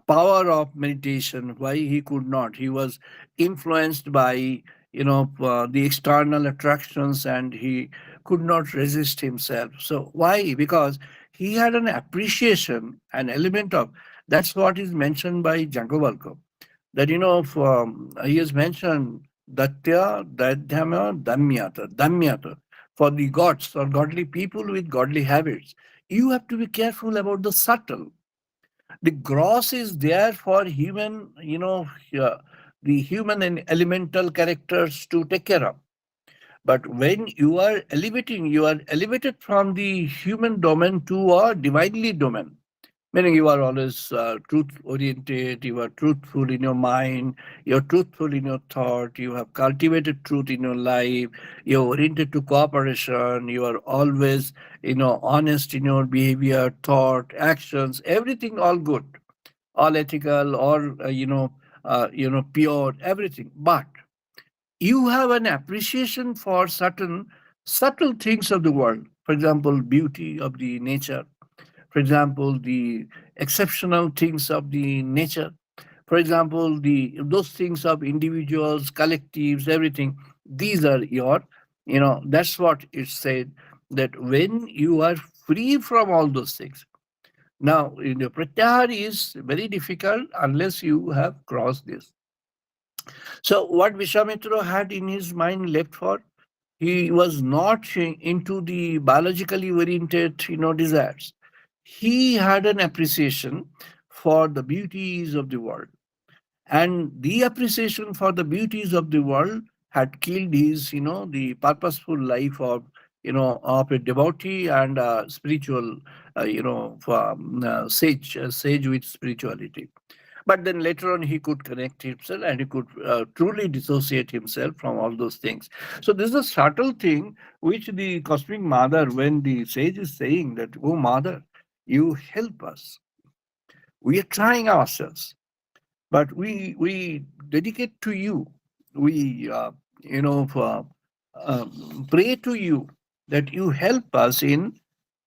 Speaker 3: power of meditation? Why he could not? He was influenced by the external attractions, and he could not resist himself. So why? Because he had an appreciation, an element of That's what is mentioned by Jankovalko. That, he has mentioned Datya, Dadhyama, Damyata. For the gods or godly people with godly habits, you have to be careful about the subtle. The gross is there for human, uh, the human and elemental characters to take care of. But when you are elevated from the human domain to a divinely domain, meaning you are always truth oriented, you are truthful in your mind, you're truthful in your thought, you have cultivated truth in your life, you're oriented to cooperation, you are always, honest in your behavior, thought, actions, everything all good, all ethical, all, pure, everything. But you have an appreciation for certain subtle things of the world. For example, beauty of the nature. For example, the exceptional things of the nature. For example, the those things of individuals, collectives, everything. These are your, that's what it said, that when you are free from all those things. Now, the pratyahar is very difficult unless you have crossed this. So, what Vishwamitra had in his mind left for, he was not into the biologically oriented, desires. He had an appreciation for the beauties of the world. And the appreciation for the beauties of the world had killed his, the purposeful life of, of a devotee and a spiritual, sage with spirituality. But then later on, he could connect himself and he could truly dissociate himself from all those things. So this is a subtle thing which the cosmic mother, when the sage is saying that, oh mother, you help us. We are trying ourselves, but we dedicate to you. We pray to you that you help us in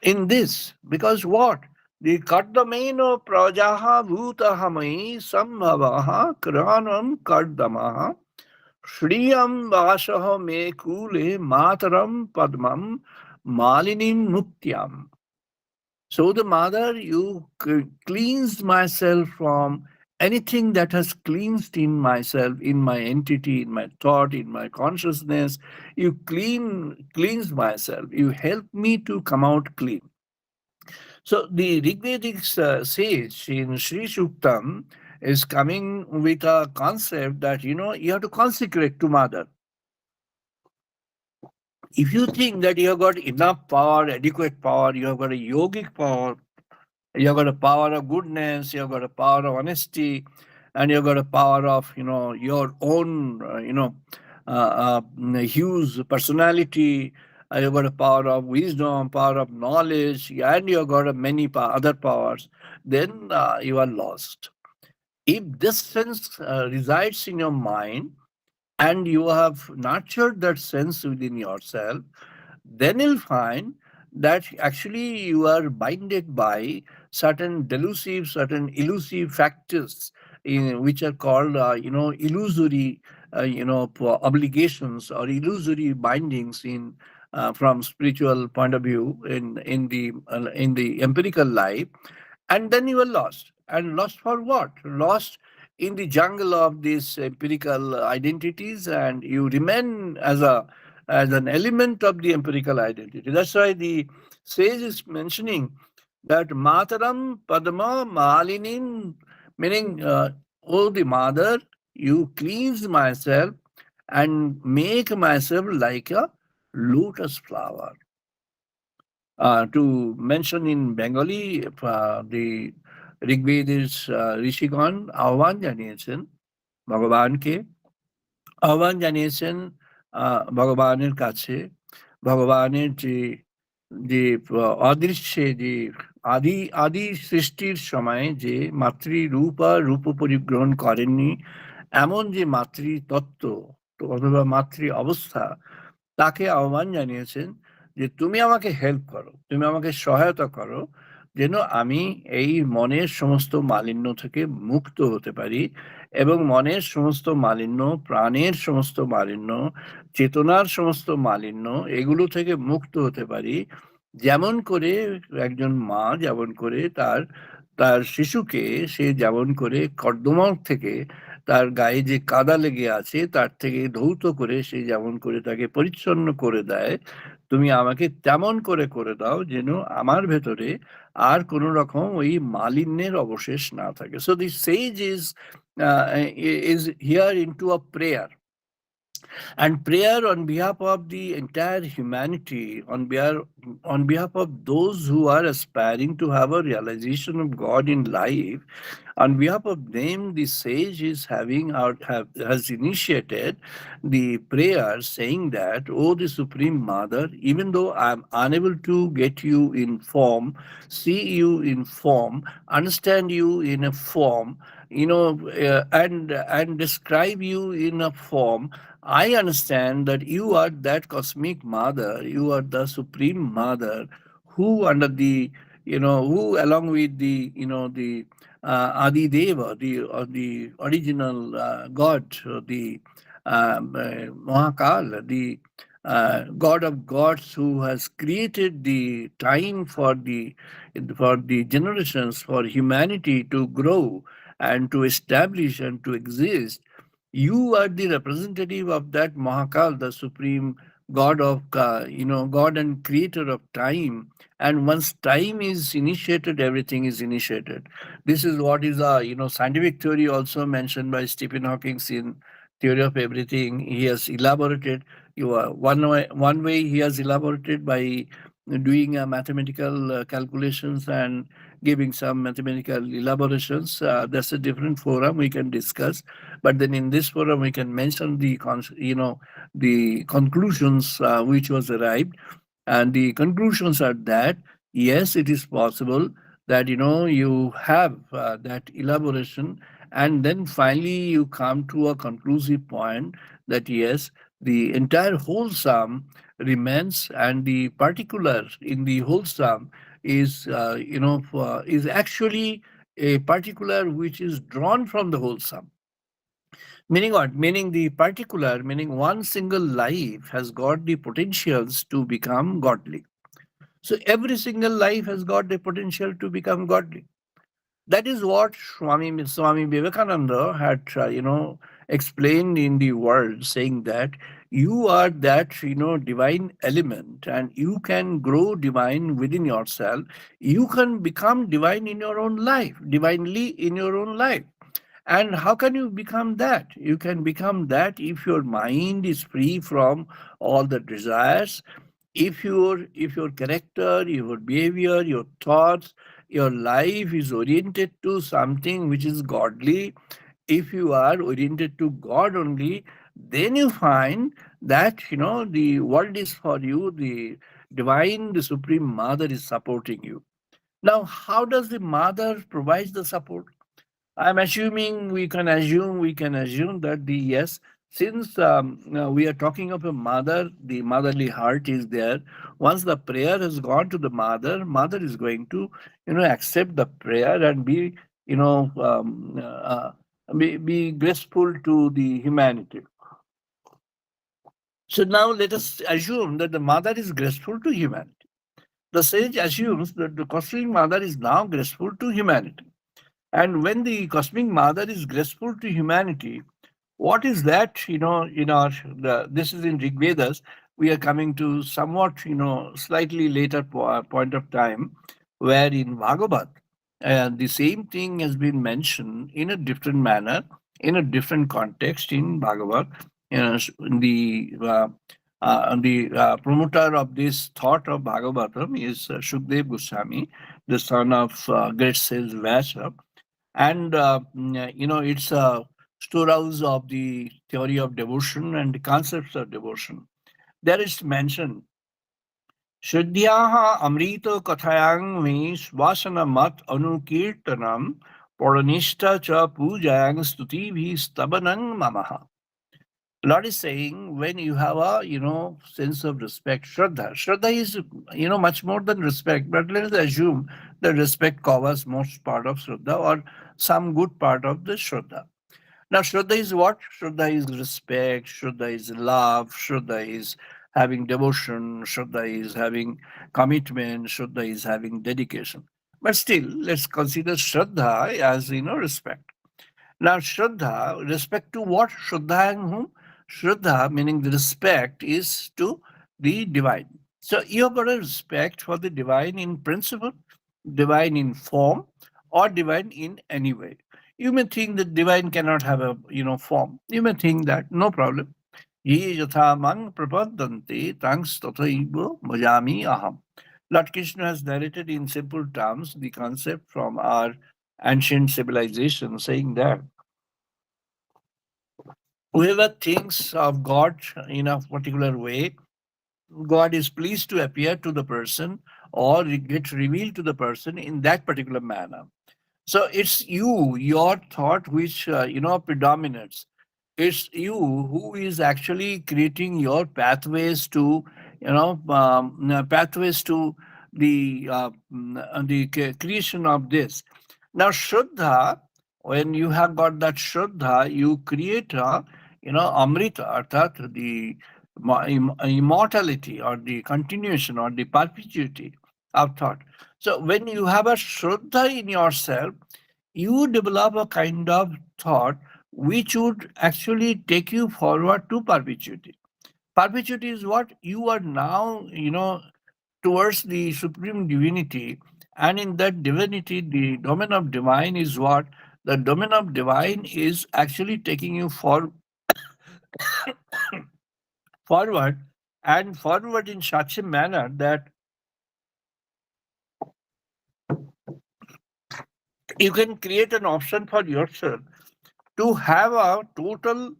Speaker 3: this, because what, the kardameno prajaha bhutahamai sambhavaha kranam kardamaha shriyam vasaha me kule mataram padmam malinim mutyam. So the mother, you cleansed myself from anything that has cleansed in myself, in my entity, in my thought, in my consciousness. You cleanse myself. You help me to come out clean. So the Rigvedic sage in Sri Suktam is coming with a concept that, you have to consecrate to mother. If you think that you have got enough power, adequate power, you have got a yogic power, you've got a power of goodness, you've got a power of honesty, and you've got a power of, your own, huge personality. You've got a power of wisdom, power of knowledge, and you've got many other powers. Then you are lost. If this sense resides in your mind and you have nurtured that sense within yourself, then you'll find that actually you are binded by certain delusive, certain elusive factors, which are called, illusory, obligations or illusory bindings in from spiritual point of view in the empirical life, and then you are lost. And lost for what? Lost in the jungle of these empirical identities, and you remain as an element of the empirical identity. That's why the sage is mentioning that Mataram Padma Malinim, meaning, oh the mother, you cleanse myself and make myself like a lotus flower. To mention in Bengali, the ঋগ্বেদের ঋষিগণ আহ্বান জানিয়েছেন ভগবানকে, আহ্বান জানিয়েছেন ভগবানের কাছে, ভগবানের যে যে অদৃশ্যে যে আদি আদি সৃষ্টির সময় যে মাতৃরূপ আর রূপ পরিগ্রহণ করেননি এমন যে মাতৃতত্ত্ব অথবা মাতৃ অবস্থা, তাকে আহ্বান জানিয়েছেন যে তুমি আমাকে হেল্প করো, তুমি আমাকে সহায়তা করো, যেন আমি এই মনের সমস্ত মালিন্য থেকে মুক্ত হতে পারি এবং মনের সমস্ত মালিন্য, প্রাণের সমস্ত মালিন্য, চেতনার সমস্ত মালিন্য, এগুলো থেকে মুক্ত হতে পারি। যেমন করে একজন মা যেমন করে তার তার শিশুকে সে যেমন করে কর্দমার থেকে তার গায়ে যে কাদা লেগে আছে তার থেকে ধৌত করে সে যেমন করে তাকে পরিচ্ছন্ন করে দেয়, তুমি আমাকে তেমন করে করে দাও যেন আমার ভেতরে আর কোনো রকম ওই মালিন্যের অবশেষ না থাকে। So the sage is here into a prayer, and prayer on behalf of the entire humanity, on behalf of those who are aspiring to have a realization of God in life. On behalf of them, the sage is has initiated the prayer, saying that, "Oh, the Supreme Mother, even though I am unable to get you in form, see you in form, understand you in a form, and describe you in a form, I understand that you are that cosmic mother, you are the supreme mother who under the, who along with the, the Adi Deva, the original God, the Mahakal, the God of gods who has created the time for the generations, for humanity to grow and to establish and to exist. You are the representative of that Mahakal, the supreme God of, God and creator of time. And once time is initiated, everything is initiated. This is what is a, scientific theory also mentioned by Stephen Hawking in Theory of Everything. He has elaborated, one way he has elaborated by doing mathematical calculations and giving some mathematical elaborations. That's a different forum we can discuss. But then in this forum, we can mention the conclusions which was arrived, and the conclusions are that yes, it is possible that you have that elaboration, and then finally you come to a conclusive point that yes, the entire whole sum remains, and the particular in the whole sum is actually a particular which is drawn from the whole sum. Meaning what? Meaning the particular, meaning one single life has got the potentials to become godly. So every single life has got the potential to become godly. That is what Swami Vivekananda had, explained in the world, saying that you are that, divine element, and you can grow divine within yourself. You can become divine in your own life, divinely in your own life. And how can you become that? You can become that if your mind is free from all the desires, if your character, your behavior, your thoughts, your life is oriented to something which is godly. If you are oriented to God only, then you find that the world is for you, the divine, the supreme mother is supporting you. Now, how does the mother provide the support? I'm assuming we can assume that the yes, since we are talking of a mother, the motherly heart is there. Once the prayer has gone to the mother, mother is going to accept the prayer and be you know be graceful to the humanity. So now let us assume that the mother is graceful to humanity. The sage assumes that the cosmic mother is now graceful to humanity. And when the cosmic mother is graceful to humanity, what is that? This is in Rig Vedas. We are coming to somewhat, slightly later point of time, where in Bhagavad, the same thing has been mentioned in a different manner, in a different context in Bhagavad. The promoter of this thought of Bhagavatam is Shukdev Goswami, the son of great sage Vyasa, and it's a storehouse of the theory of devotion and the concepts of devotion. There is mentioned Shraddhyaha Amrita Kathayang me Swasana Mat Anukirtanam Paranishta cha Pujayang Stuti bhi Stabanang Mamaha. Lord is saying when you have a sense of respect, Shraddha is much more than respect, but let us assume that respect covers most part of Shraddha or some good part of the Shraddha. Now, Shraddha is what? Shraddha is respect, Shraddha is love, Shraddha is having devotion, Shraddha is having commitment, Shraddha is having dedication. But still, let's consider Shraddha as, respect. Now, Shraddha, respect to what? Shraddha and whom? Shraddha, meaning the respect, is to the divine. So you've got a respect for the divine in principle, divine in form, or divine in any way. You may think that divine cannot have a form. You may think that, no problem. Ye yatha mang prapadante tangs tathaiva bhajami aham. Lord Krishna has narrated in simple terms the concept from our ancient civilization, saying that whoever thinks of God in a particular way, God is pleased to appear to the person or get revealed to the person in that particular manner. So it's you, your thought, which predominates. It's you who is actually creating your pathways to, pathways to the creation of this. Now, Shraddha, when you have got that Shraddha, you create a, Amrita, arthat, the immortality or the continuation or the perpetuity of thought. So when you have a Shraddha in yourself, you develop a kind of thought which would actually take you forward to perpetuity. Perpetuity is what you are now, towards the supreme divinity. And in that divinity, the domain of divine is what? The domain of divine is actually taking you forward and forward in such a manner that you can create an option for yourself to have a total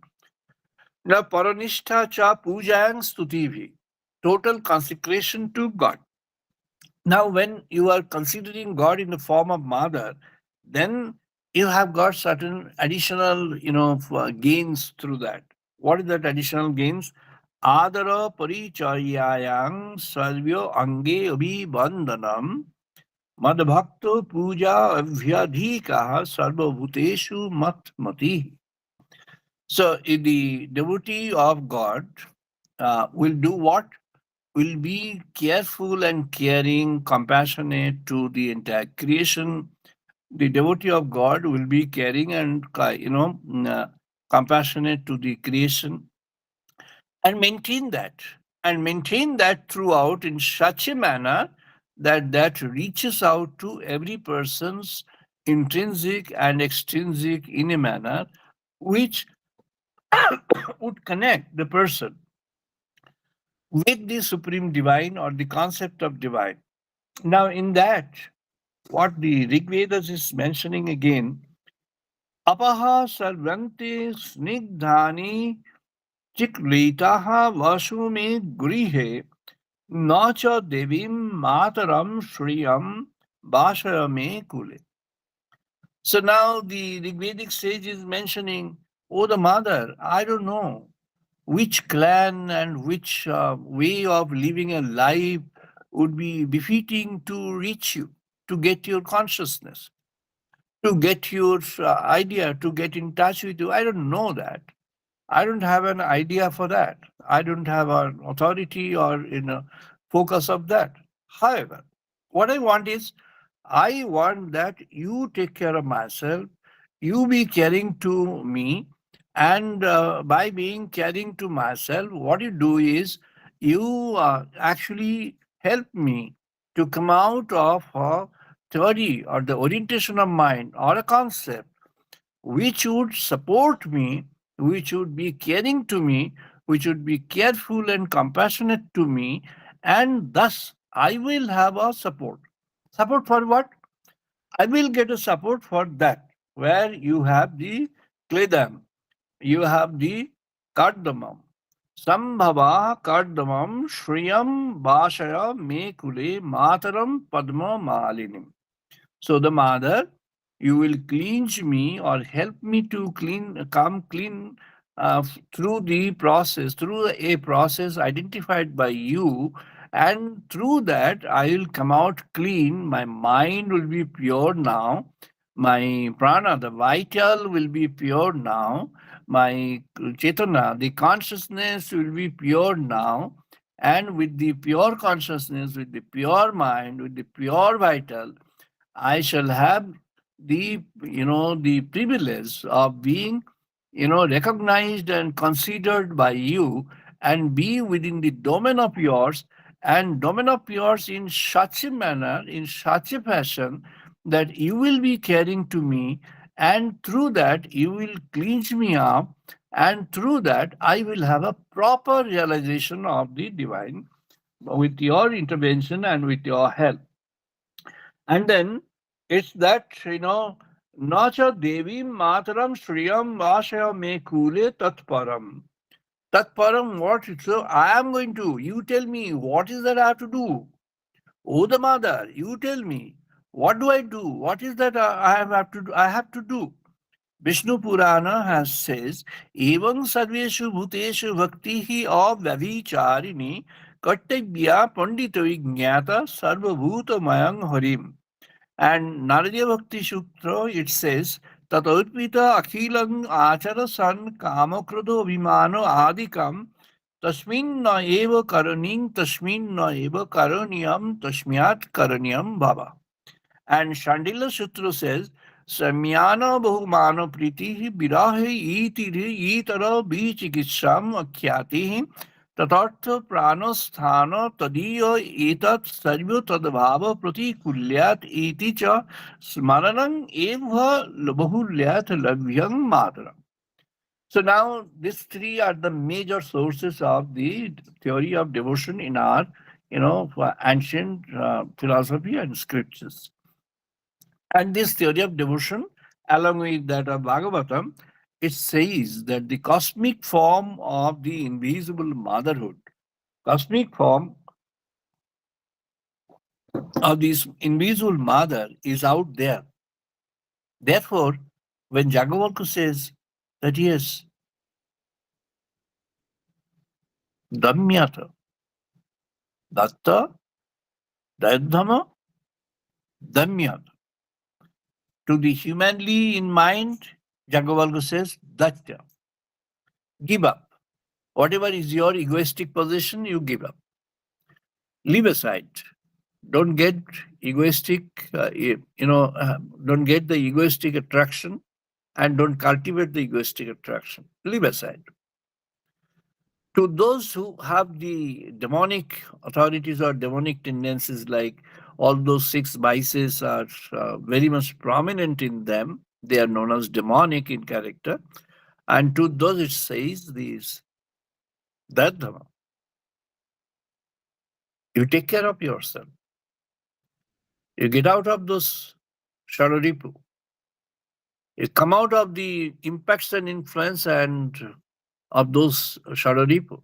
Speaker 3: paranishta cha pujayang stuti, total consecration to God. Now, when you are considering God in the form of mother, then you have got certain additional, gains through that. What is that additional gains? Adara parichayayang sarvyo ange abhibandhanam madbhakto puja avyadhikaha sarvabhuteshu matmati. So, the devotee of God will do what? Will be careful and caring, compassionate to the entire creation. The devotee of God will be caring and compassionate to the creation and maintain that throughout in such a manner that reaches out to every person's intrinsic and extrinsic in a manner which would connect the person with the supreme divine or the concept of divine. Now, in that, what the Rig Vedas is mentioning again, apaha sarvante snigdhani chiklitaha vasume grihe nacha devim mataram shriyam bashayame kule. So now the Rig Vedic sage is mentioning, oh, the mother, I don't know which clan and which way of living a life would be befitting to reach you, to get your consciousness, to get your idea, to get in touch with you. I don't know that. I don't have an idea for that. I don't have an authority or focus of that. However, what I want is, I want that you take care of myself, you be caring to me, and by being caring to myself, what you do is you actually help me to come out of a theory or the orientation of mind or a concept which would support me, which would be caring to me, which would be careful and compassionate to me, and thus I will have a support. Support for what? I will get a support for that, where you have the kledam, you have the kardamam. Sambhava kardamam shriyam bhashaya me kule mataram padma malinim. So the mother, you will cleanse me or help me to come clean through the process, through a process identified by you. And through that, I will come out clean. My mind will be pure now. My prana, the vital, will be pure now. My chetana, the consciousness, will be pure now. And with the pure consciousness, with the pure mind, with the pure vital, I shall have the privilege of being, recognized and considered by you, and be within the domain of yours, and domain of yours in such a manner, in such a fashion, that you will be caring to me, and through that you will cleanse me up, and through that I will have a proper realization of the divine with your intervention and with your help. And then it's that, Nacha Devi Mataram Shriyam Vashaya Me Kule Tatparam. Tatparam, what? So I am going to, you tell me, what is that I have to do? O the mother, you tell me, what do I do? What is that have to do? I have to do. Vishnu Purana has says, Evam Sarveshu Bhuteshu Bhaktihi Avyavicharini Kartavya Pandita Vignata Sarvabhuta Mayang Harim. And Naradiya Bhakti Sutra, it says, Tatorpita Akhilang Achara San Kamakrudo Vimano Adikam Tasmin na eva karaning tasmin na eva karaniyam tasmyat karaniyam bhava. And Shandila Sutra says, Samyana bahumano pritihi virahe itara bichikitsam akhyatihi tatartha pranasthana tadiya etat sarvyo tadbhava pratikulyat iti cha smaranang eva bahulyat labhyang matara. So now these three are the major sources of the theory of devotion in our, ancient philosophy and scriptures. And this theory of devotion, along with that of Bhagavatam, it says that the cosmic form of the invisible motherhood, cosmic form of this invisible mother is out there. Therefore, when Jagavalka says that yes, Damyata, Datta, Dayadhama, Damyata, to the humanly in mind, Jagavalka says, Datya, give up. Whatever is your egoistic position, you give up. Leave aside. Don't get egoistic, don't get the egoistic attraction, and don't cultivate the egoistic attraction. Leave aside. To those who have the demonic authorities or demonic tendencies, like all those six vices are very much prominent in them, they are known as demonic in character. And to those it says this, that Dhamma, you take care of yourself. You get out of those Shararipu. You come out of the impacts and influence and of those Shararipu.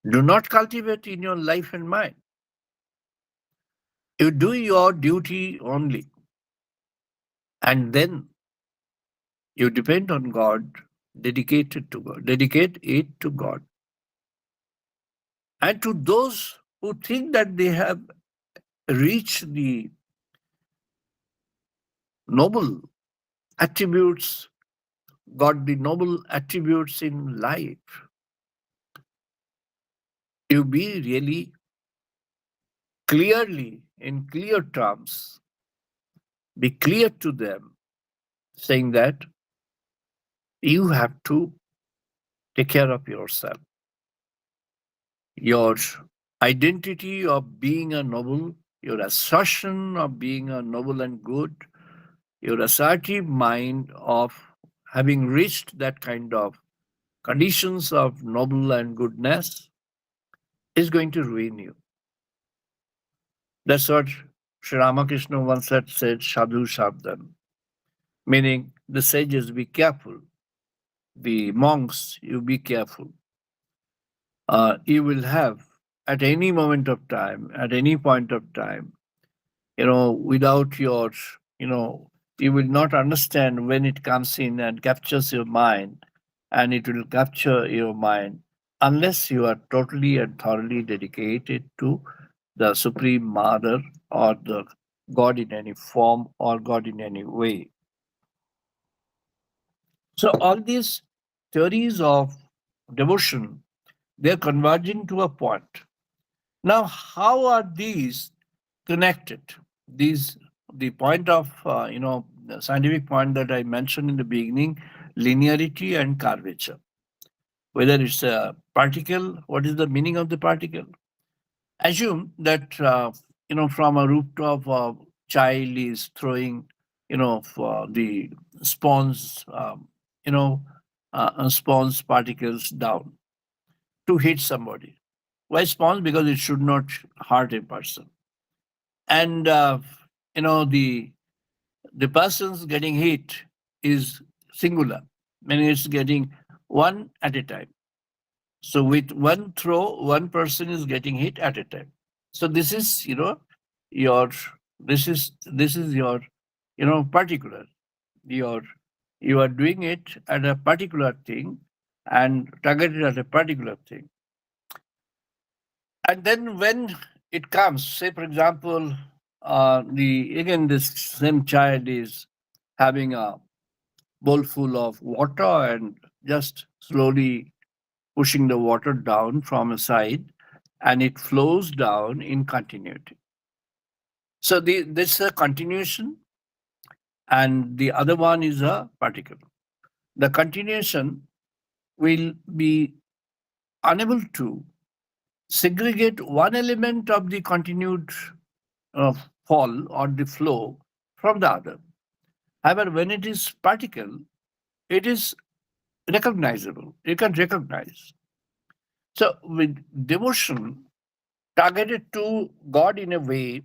Speaker 3: Do not cultivate in your life and mind. You do your duty only. And then you depend on God, dedicated to God, dedicate it to God. And to those who think that they have reached the noble attributes, got the noble attributes in life, you be really clearly, in clear terms, be clear to them, saying that you have to take care of yourself. Your identity of being a noble, your assertion of being a noble and good, your assertive mind of having reached that kind of conditions of noble and goodness is going to ruin you. That's what Sri Ramakrishna once had said, Sadhu Shabdan, meaning the sages be careful, the monks, you be careful. You will have at any moment of time, at any point of time, without your, you will not understand when it comes in and captures your mind, and it will capture your mind unless you are totally and thoroughly dedicated to the Supreme Mother or the God in any form or God in any way. So all these theories of devotion, they're converging to a point. Now, how are these connected. These the point of the scientific point that I mentioned in the beginning, linearity and curvature. Whether it's a particle, what is the meaning of the particle? Assume that from a rooftop, a child is throwing for the spawns spawns particles down to hit somebody. Why spawns? Because it should not hurt a person. And the person's getting hit is singular, meaning it's getting one at a time. So with one throw, one person is getting hit at a time. So this is your this is your particular. Your you are doing it at a particular thing and targeted at a particular thing. And then when it comes, say for example, the again this same child is having a bowl full of water and just slowly pushing the water down from a side, and it flows down in continuity. So this is a continuation, and the other one is a particle. The continuation will be unable to segregate one element of the continued uh, fall or the flow from the other. However, when it is particle, it is recognizable. You can recognize. So with devotion targeted to God in a way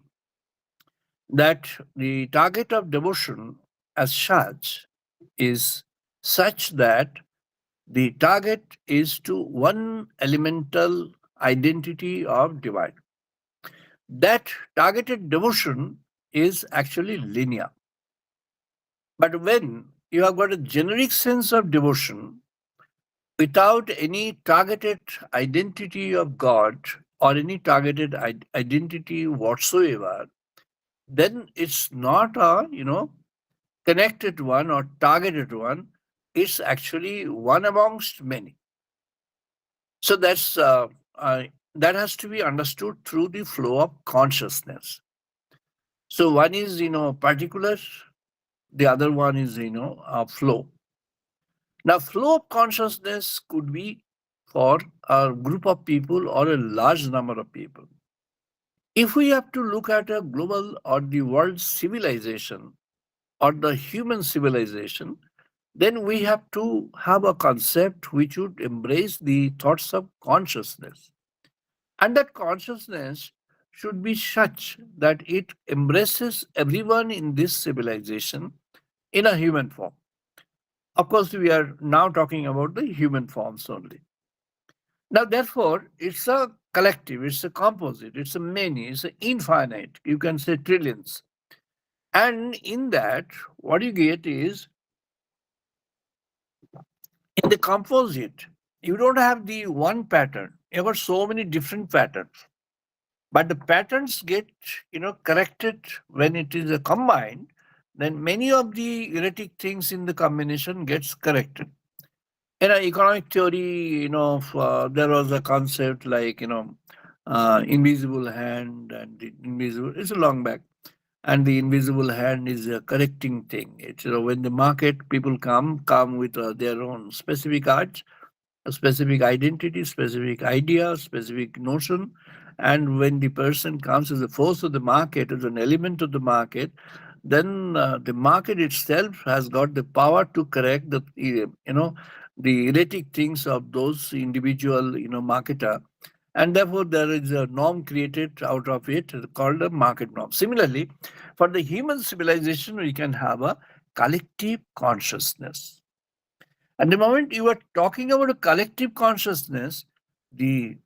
Speaker 3: that the target of devotion as such that the target is to one elemental identity of divine. That targeted devotion is actually linear. But when you have got a generic sense of devotion without any targeted identity of God or any targeted identity whatsoever, then it's not a connected one or targeted one. It's actually one amongst many. So that has to be understood through the flow of consciousness. So one is particular, the other one is a flow. Now flow of consciousness could be for a group of people or a large number of people. If we have to look at a global or the world civilization or the human civilization, then we have to have a concept which would embrace the thoughts of consciousness. And that consciousness should be such that it embraces everyone in this civilization in a human form. Of course, we are now talking about the human forms only. Now, therefore, it's a collective, it's a composite, it's a many, it's an infinite, you can say trillions. And in that, what you get is in the composite, you don't have the one pattern. You have got so many different patterns. But the patterns get, corrected when it is a combined, then many of the erratic things in the combination gets corrected. In economic theory, there was a concept like, invisible hand and the invisible, it's a long back. And the invisible hand is a correcting thing. It's, when the market people come with their own specific art, a specific identity, specific idea, specific notion. And when the person comes as a force of the market, as an element of the market, then the market itself has got the power to correct the erratic things of those individual marketer, and therefore there is a norm created out of it called a market norm. Similarly, for the human civilization, we can have a collective consciousness. And the moment you are talking about a collective consciousness, the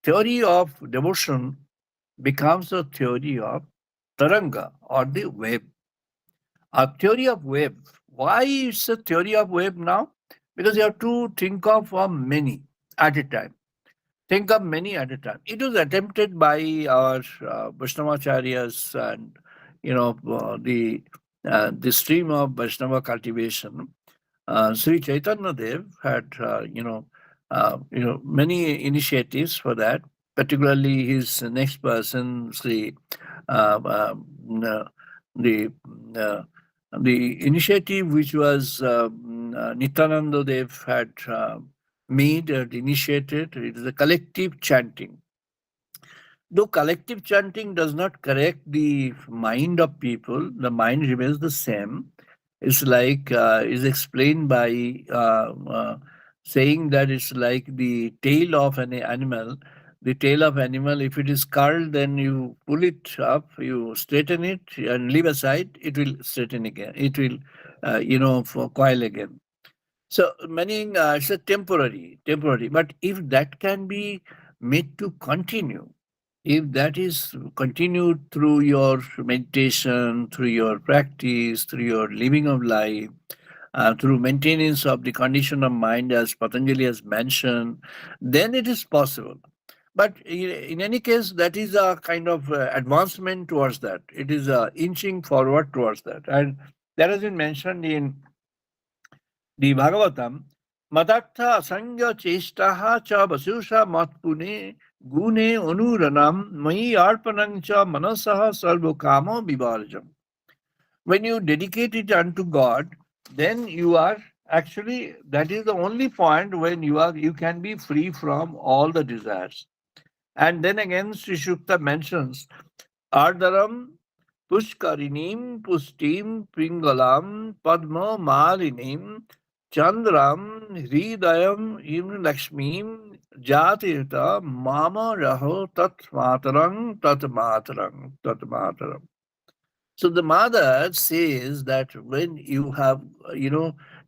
Speaker 3: theory of devotion becomes a theory of Taranga or the wave. A theory of wave. Why it's a theory of wave now? Because you have to think of many at a time. Think of many at a time. It was attempted by our Vaishnavacharyas and the stream of Vaishnava cultivation. Sri Chaitanya Dev had many initiatives for that. particularly his next person, Sri, uh, uh, the uh, the initiative which was Nityananda Dev had made and initiated. It is a collective chanting. Though collective chanting does not correct the mind of people, the mind remains the same. It's like is explained by saying that it's like the tail of an animal. The tail of animal, if it is curled, then you pull it up, you straighten it, and leave aside. It will straighten again. It will, for coil again. So meaning it's a temporary. But if that can be made to continue, if that is continued through your meditation, through your practice, through your living of life, through maintenance of the condition of mind, as Patanjali has mentioned, then it is possible. But in any case, that is a kind of advancement towards that. It is inching forward towards that. And that has been mentioned in the Bhagavatam, Madartha Asanga Chestaha Cha Vasusha Matpune Gune Onuranam Mai Arpanang Cha Manasaha Sarvokamo Vivarjam. When you dedicate it unto God, then you are actually, that is the only point when you can be free from all the desires. And then again, Sri Shukta mentions Ardaram Pushkarinim Pustim Pingalam Padma Malinim Chandram Hridayam Im Lakshmim Jatirta Mama Raho Tat Matarang Tat Matarang Tat Matarang. So the mother says that when you have,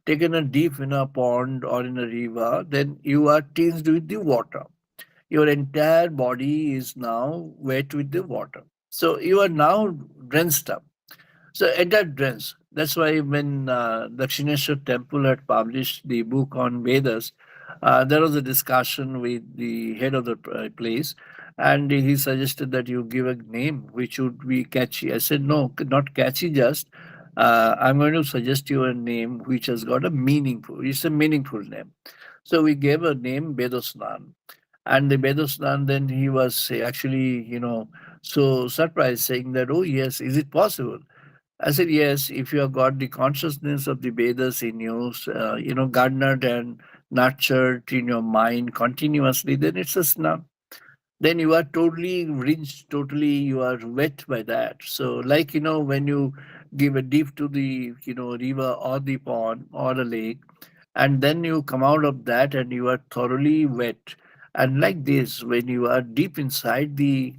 Speaker 3: taken a dip in a pond or in a river, then you are tinged with the water. Your entire body is now wet with the water. So you are now drenched up. So at that drenched. That's why when Dakshineshwar Temple had published the book on Vedas, there was a discussion with the head of the place, and he suggested that you give a name which would be catchy. I said, no, not catchy just. I'm going to suggest you a name which has got a meaningful, it's a meaningful name. So we gave a name Vedosnan. And the Vedosnan, then he was actually, so surprised, saying that, oh, yes, is it possible? I said, yes, if you have got the consciousness of the Vedas in you, garnered and nurtured in your mind continuously, then it's a sna. Then you are totally rinsed, totally you are wet by that. So, like, when you give a dip to the, river or the pond or a lake, and then you come out of that and you are thoroughly wet. And like this, when you are deep inside the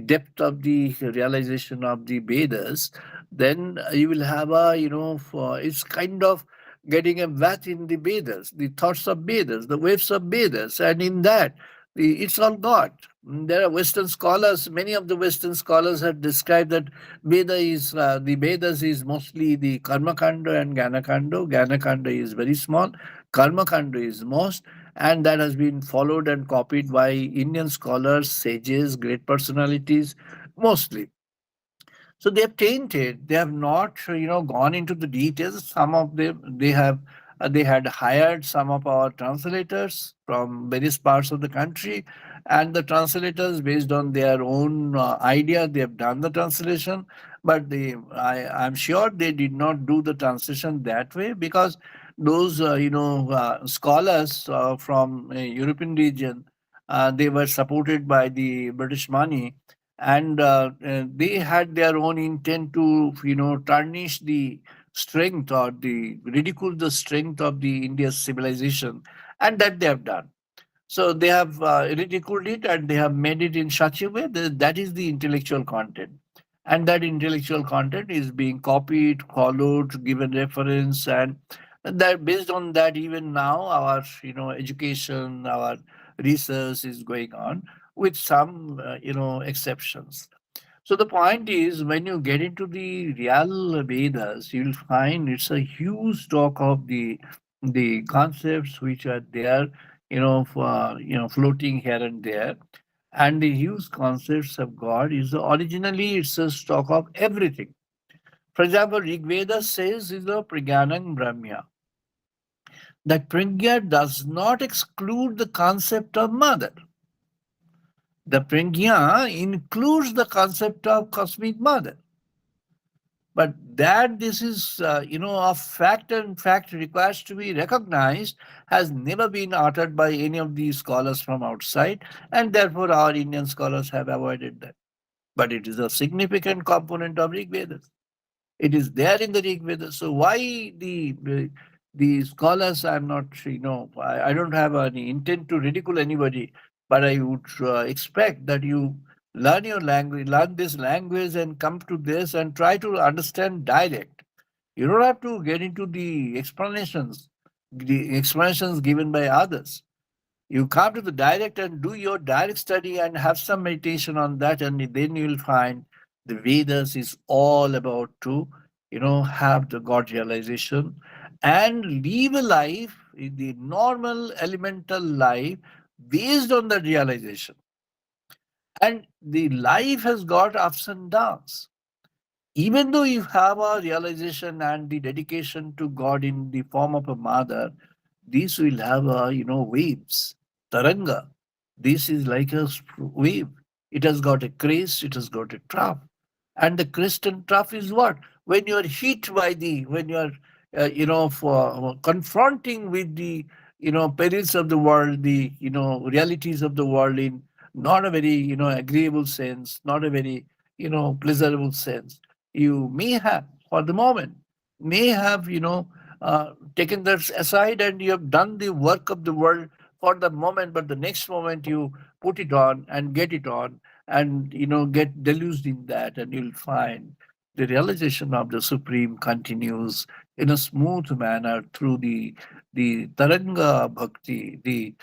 Speaker 3: depth of the realization of the Vedas, then you will have it's kind of getting a bath in the Vedas, the thoughts of Vedas, the waves of Vedas, and in that, it's all God. There are Western scholars, many of the Western scholars have described that the Vedas is mostly the Karma Kanda and Jnana Kanda. Jnana Kanda is very small, Karma Kanda is most, and that has been followed and copied by Indian scholars, sages, great personalities, mostly. So they have tainted. They have not, gone into the details. Some of them they had hired some of our translators from various parts of the country, and the translators, based on their own idea, they have done the translation. But I'm sure they did not do the translation that way, because those, scholars from European region, they were supported by the British money, and they had their own intent to tarnish the strength or the ridicule the strength of the India's civilization, and that they have done. So they have ridiculed it, and they have made it in such a way that that is the intellectual content, and that intellectual content is being copied, followed, given reference, and that based on that, even now our education, our research is going on with some exceptions. So the point is, when you get into the real Vedas, you'll find it's a huge stock of the concepts which are there, floating here and there. And the huge concepts of God is originally it's a stock of everything. For example, Rig Veda says is a Pragyanam Brahmya. That Pragya does not exclude the concept of mother. The prajna includes the concept of cosmic mother. But that this is, a fact and fact requires to be recognized has never been uttered by any of these scholars from outside, and therefore our Indian scholars have avoided that. But it is a significant component of Rig Vedas. It is there in the Rig Veda. So why the scholars? I'm not, I don't have any intent to ridicule anybody, but I would expect that you learn your language, learn this language, and come to this and try to understand direct. You don't have to get into the explanations given by others. You come to the direct and do your direct study and have some meditation on that, and then you'll find the Vedas is all about to, have the God realization and live a life in the normal elemental life based on the realization. And the life has got ups and downs. Even though you have a realization and the dedication to God in the form of a mother, this will have a, waves, Taranga. This is like a wave. It has got a crest, it has got a trough. And the crest and trough is what? When you are hit by when you are, for confronting with the, perils of the world, the, realities of the world in not a very, agreeable sense, not a very, pleasurable sense. You may have, for the moment, may have, taken that aside and you have done the work of the world for the moment, but the next moment you put it on and get it on and, get deluged in that, and you'll find the realization of the Supreme continues in a smooth manner through the Taranga Bhakti, the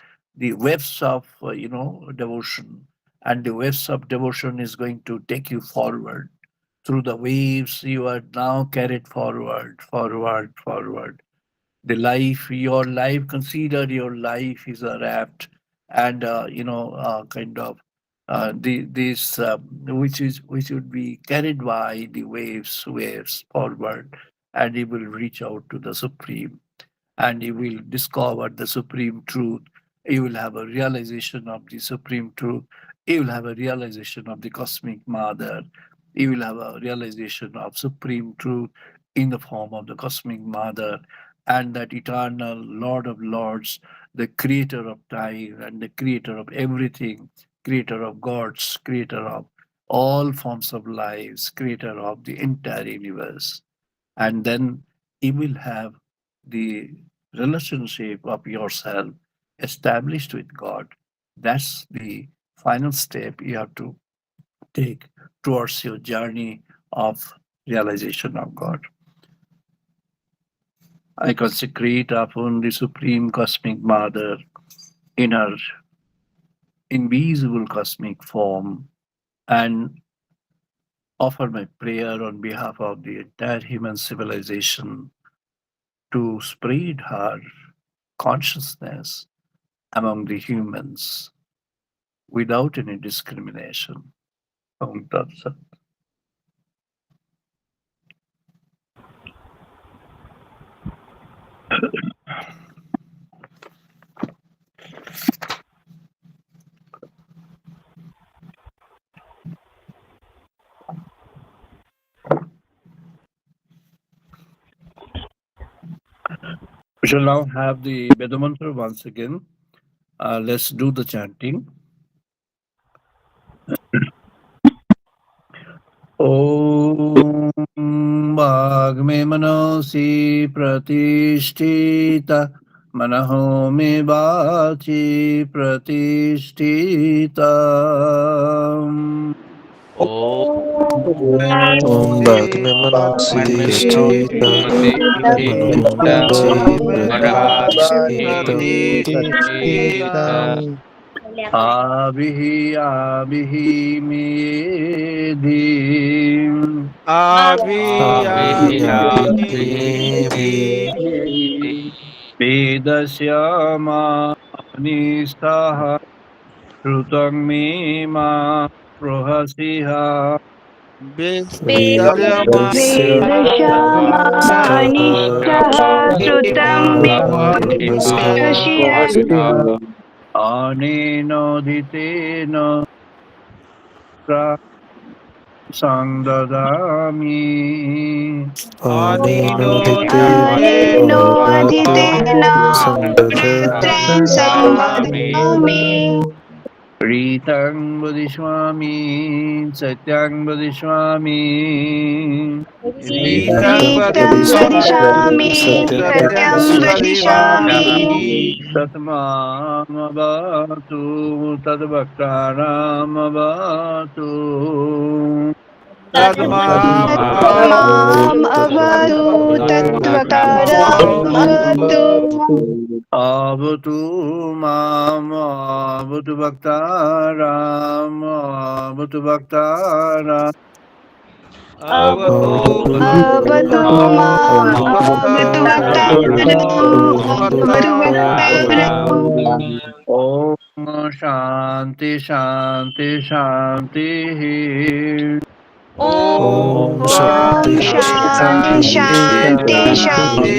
Speaker 3: waves of, devotion. And the waves of devotion is going to take you forward. Through the waves, you are now carried forward, forward, forward. The life, your life, consider your life is a raft, and kind of this which would be carried by the waves forward, and it will reach out to the Supreme, and you will discover the supreme truth. You will have a realization of the supreme truth. You will have a realization of the cosmic mother. You will have a realization of supreme truth in the form of the cosmic mother and that eternal Lord of Lords, the creator of time and the creator of everything, creator of gods, creator of all forms of lives, creator of the entire universe. And then you will have the relationship of yourself established with God. That's the final step you have to take towards your journey of realization of God. I consecrate upon the Supreme Cosmic Mother in her invisible cosmic form and offer my prayer on behalf of the entire human civilization to spread her consciousness among the humans without any discrimination. Om Tat Sat. We shall now have the Veda mantra once again. Let's do the chanting. Om Bhagme Manosi Pratishtita Manaho Me Vachi Pratishtita.
Speaker 4: Om वाग्मिमनोऽधिष्ठिता मनोमोचि प्रतिष्ठितम्
Speaker 3: Abihi Abihi Medhi
Speaker 4: आविर्याभिमेधि
Speaker 3: Vedasyama Nistaha Shrutang Me Ma Prohasiha
Speaker 4: वेदस्य स्तः
Speaker 5: वेदशामानिष्टः श्रुतं मे
Speaker 4: वसिः
Speaker 5: वशिष्यः
Speaker 3: Aneno Diteno Sangdadami
Speaker 4: Anino aditena rudratrain sambadami.
Speaker 3: Ritang Bodhiswami Satyang Bodhiswami
Speaker 4: Ritam vadishami, satyam vadishami.
Speaker 3: Tatmamavatu Tadbhaktaramavatu
Speaker 4: Mam avadu tatvakaram avadu.
Speaker 3: Avatu Mam Avatu Bhaktaram Avatu Bhaktaram
Speaker 4: Avadu mam avadu bhaktaram avadu bhaktaram.
Speaker 3: Om Shanti Shanti Shanti
Speaker 4: Om Shanti Shanti Shanti.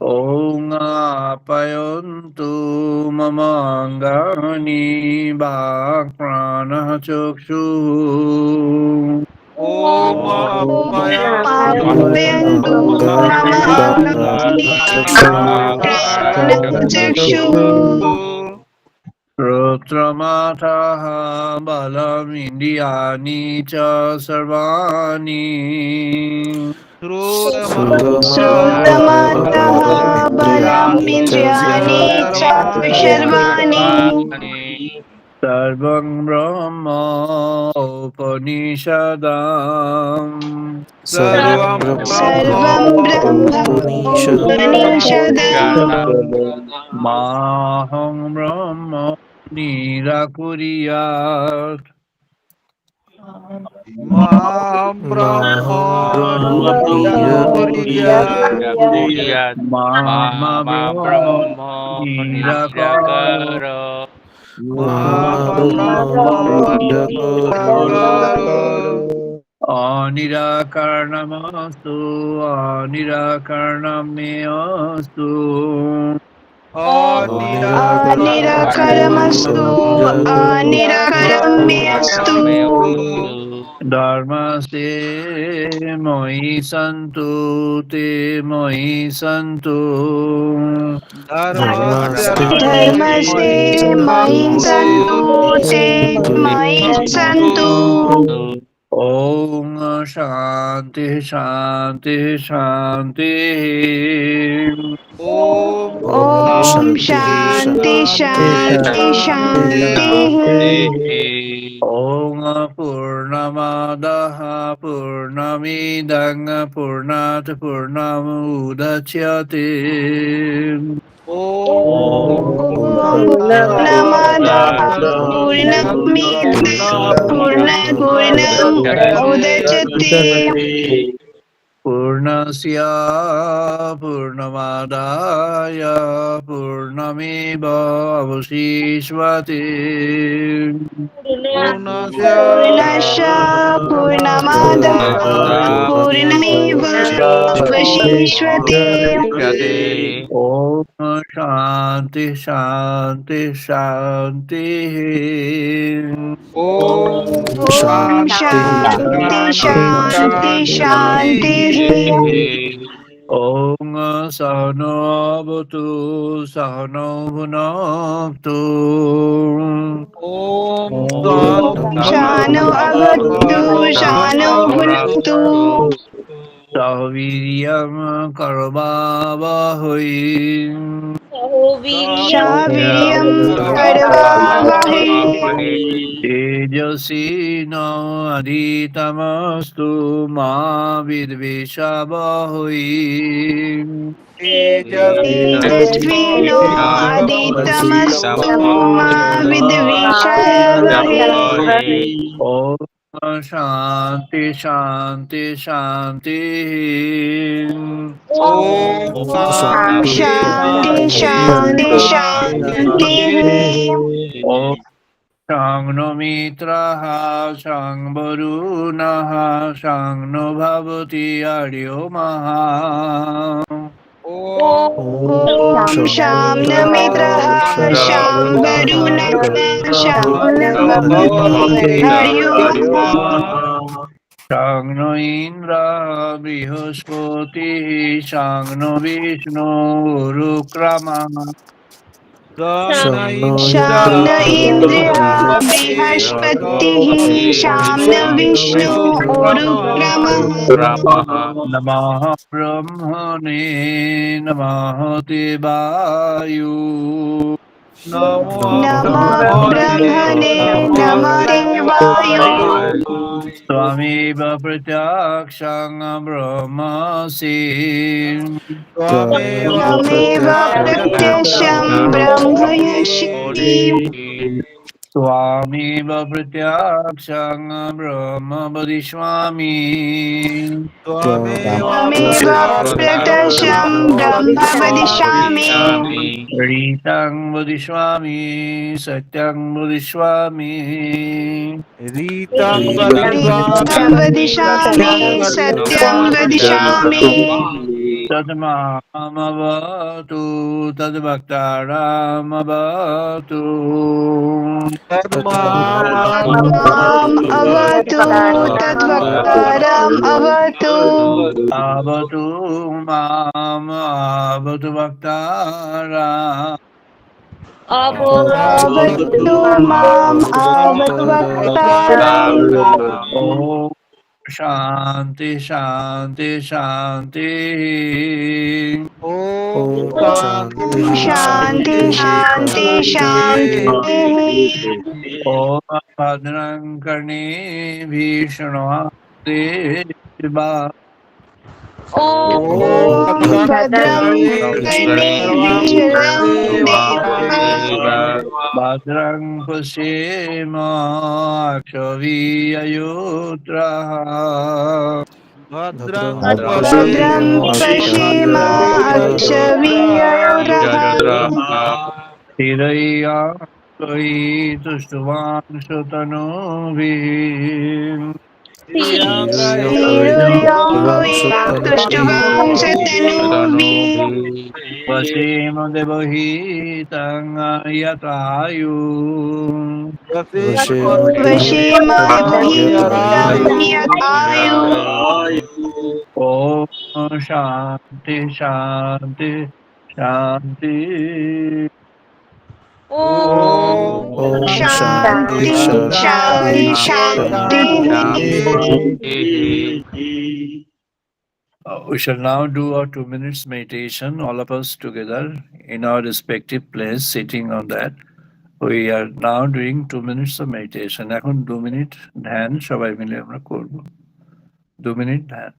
Speaker 3: Om Apayontu Mamangani Bhakprana Chokshu
Speaker 4: Papayantu mamangani pranachakshु.
Speaker 3: Rutramataha Balam Indiyani Cha Sarvani
Speaker 4: Srutamataha balam indriyani cha sharvani.
Speaker 3: Sarvam Brahma Upanishadam
Speaker 4: Sarvam Brahma Upanishadam.
Speaker 3: Maham Brahma Nirakuriyat Mama Brahma Nirakaro Anirakarnamastu Anirakarnameastu
Speaker 4: Anirakarastu anirakaramyastu.
Speaker 3: Dharmaste Moi Santu Te Moi Santu
Speaker 4: Dharmaste mahi santu te mahi santu.
Speaker 3: Om Shanti Shanti Shanti
Speaker 4: Om Shanti Shanti Shanti.
Speaker 3: Om Purnamadaha Purnamidang Purnat Purnamudachyate
Speaker 4: Purnamada Purnamidam Purnam Udachyate.
Speaker 3: Purnasya Purnamadaya Purnameva Avashishvate
Speaker 4: Purnasya Purnamada Purnamiva Vashishyate.
Speaker 3: Om Shanti Shanti Shanti
Speaker 4: Om Shanti Shanti Shanti.
Speaker 3: Om Sahano Bhutu Sahano Bhunaktu
Speaker 4: Shano avatu shano bhunaktu.
Speaker 3: Sahaviryam Karvavahui
Speaker 4: Shaviryam karvavahe.
Speaker 3: Tejasi no aditamastu ma vidvishabahui
Speaker 4: Tejasvino aditamastu ma vidvishavahe.
Speaker 3: Om Shanti Shanti Shanti
Speaker 4: Om Shanti Shanti Shanti.
Speaker 3: Om Shang no mitraha Shang varunaha Shang no bhavati aryo maha
Speaker 4: ॐ शं न मित्रः शं वरुणः शं नः हर्युः
Speaker 3: Shangno Indra Brihaspati Shangno Vishnu Rukrama
Speaker 4: शं न इन्द्रियः बृहस्पतिः शं न Vishnu ऊरुक्रमः
Speaker 3: Namaha Brahmane Namaha Devayu
Speaker 4: नमः ब्रह्मणे नमः देवाय
Speaker 3: Swami Pratyakshang Brahmasi
Speaker 4: त्वमेव प्रत्यक्षं ब्रह्मयसि
Speaker 3: Swami Pratyakshang Brahma Bodhiswami
Speaker 4: त्वमेव प्रत्यक्षं ब्रह्म वदिष्यामि
Speaker 3: Ritang Bodhiswami Satyang Bodhiswami
Speaker 4: रीतं वदिष्यामि सत्यं वदिष्यामि
Speaker 3: Tadmamavatu Tadbhaktaramavatu
Speaker 4: माम् अवतु तद्वक्तारम् अवतु
Speaker 3: Avatu Mam Avatu Bhaktaram
Speaker 4: अवतु माम् अवतु वक्तारम्
Speaker 3: Om Shanti Shanti Shanti
Speaker 4: ॐ शान्ति शान्ति शान्तिः
Speaker 3: Om Bhadrang Karne Bhishana Deva
Speaker 4: ॐ भद्रं कर्णेभिः शृणं देवा
Speaker 3: Bhadrang Pasema Akshaviyayutraha
Speaker 4: भद्रं पश्येमाक्षभिर्ययोधः
Speaker 3: Tirayakai Tushtuvan Shutanubhi
Speaker 4: तुष्टुवां सतनुभिः
Speaker 3: Vasima Devahi Tanga Yatayu
Speaker 4: वशीमहितं यथायु
Speaker 3: Om Shanti Shanti Shanti
Speaker 4: ॐ शान्ति शान्ति शान्तिः
Speaker 3: We shall now do our 2 minutes meditation, all of us together in our respective place, sitting on that. We are now doing 2 minutes of meditation. এখন 2 minute ধ্যান সবাই মিলে আমরা করব। 2 minute ধ্যান।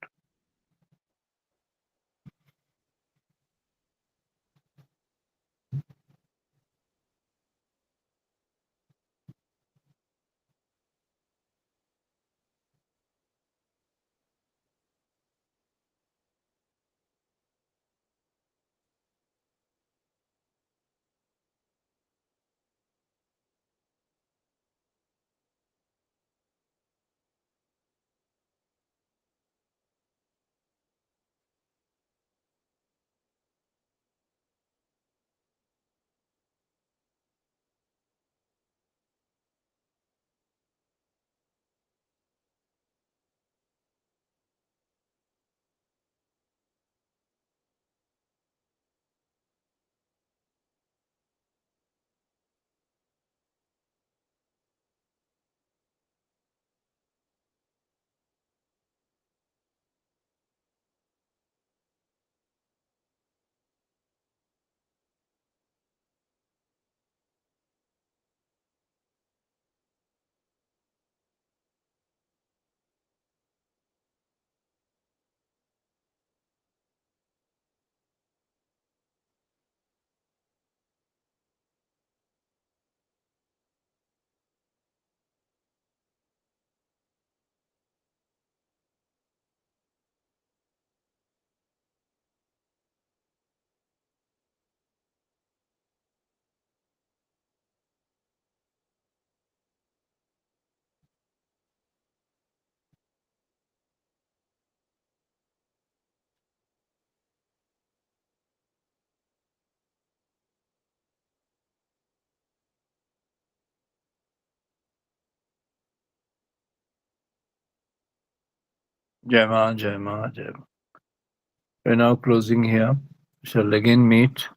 Speaker 3: Jai Ma, Jai Ma, Jai Ma. We're now closing here. We shall again meet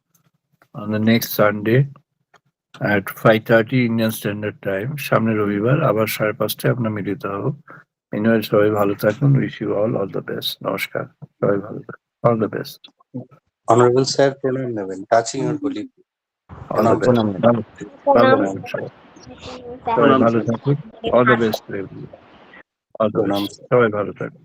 Speaker 3: on the next Sunday at 5:30 Indian Standard Time. সামনে রবিবার আবার 5:30 আমরা মিলিত হব। Meanwhile, সবাই ভালো থাকুন। Wish you all the best. নমস্কার। সবাই ভালো থাকুন। All the best.
Speaker 6: Honorable sir, pranam neven. Touching your holy.
Speaker 3: All the best. ভালো থাকুন সবাই। সবাই ভালো থাকুন। All the best to everyone. All the
Speaker 6: Pranam.
Speaker 3: best. সবাই ভালো থাকুন।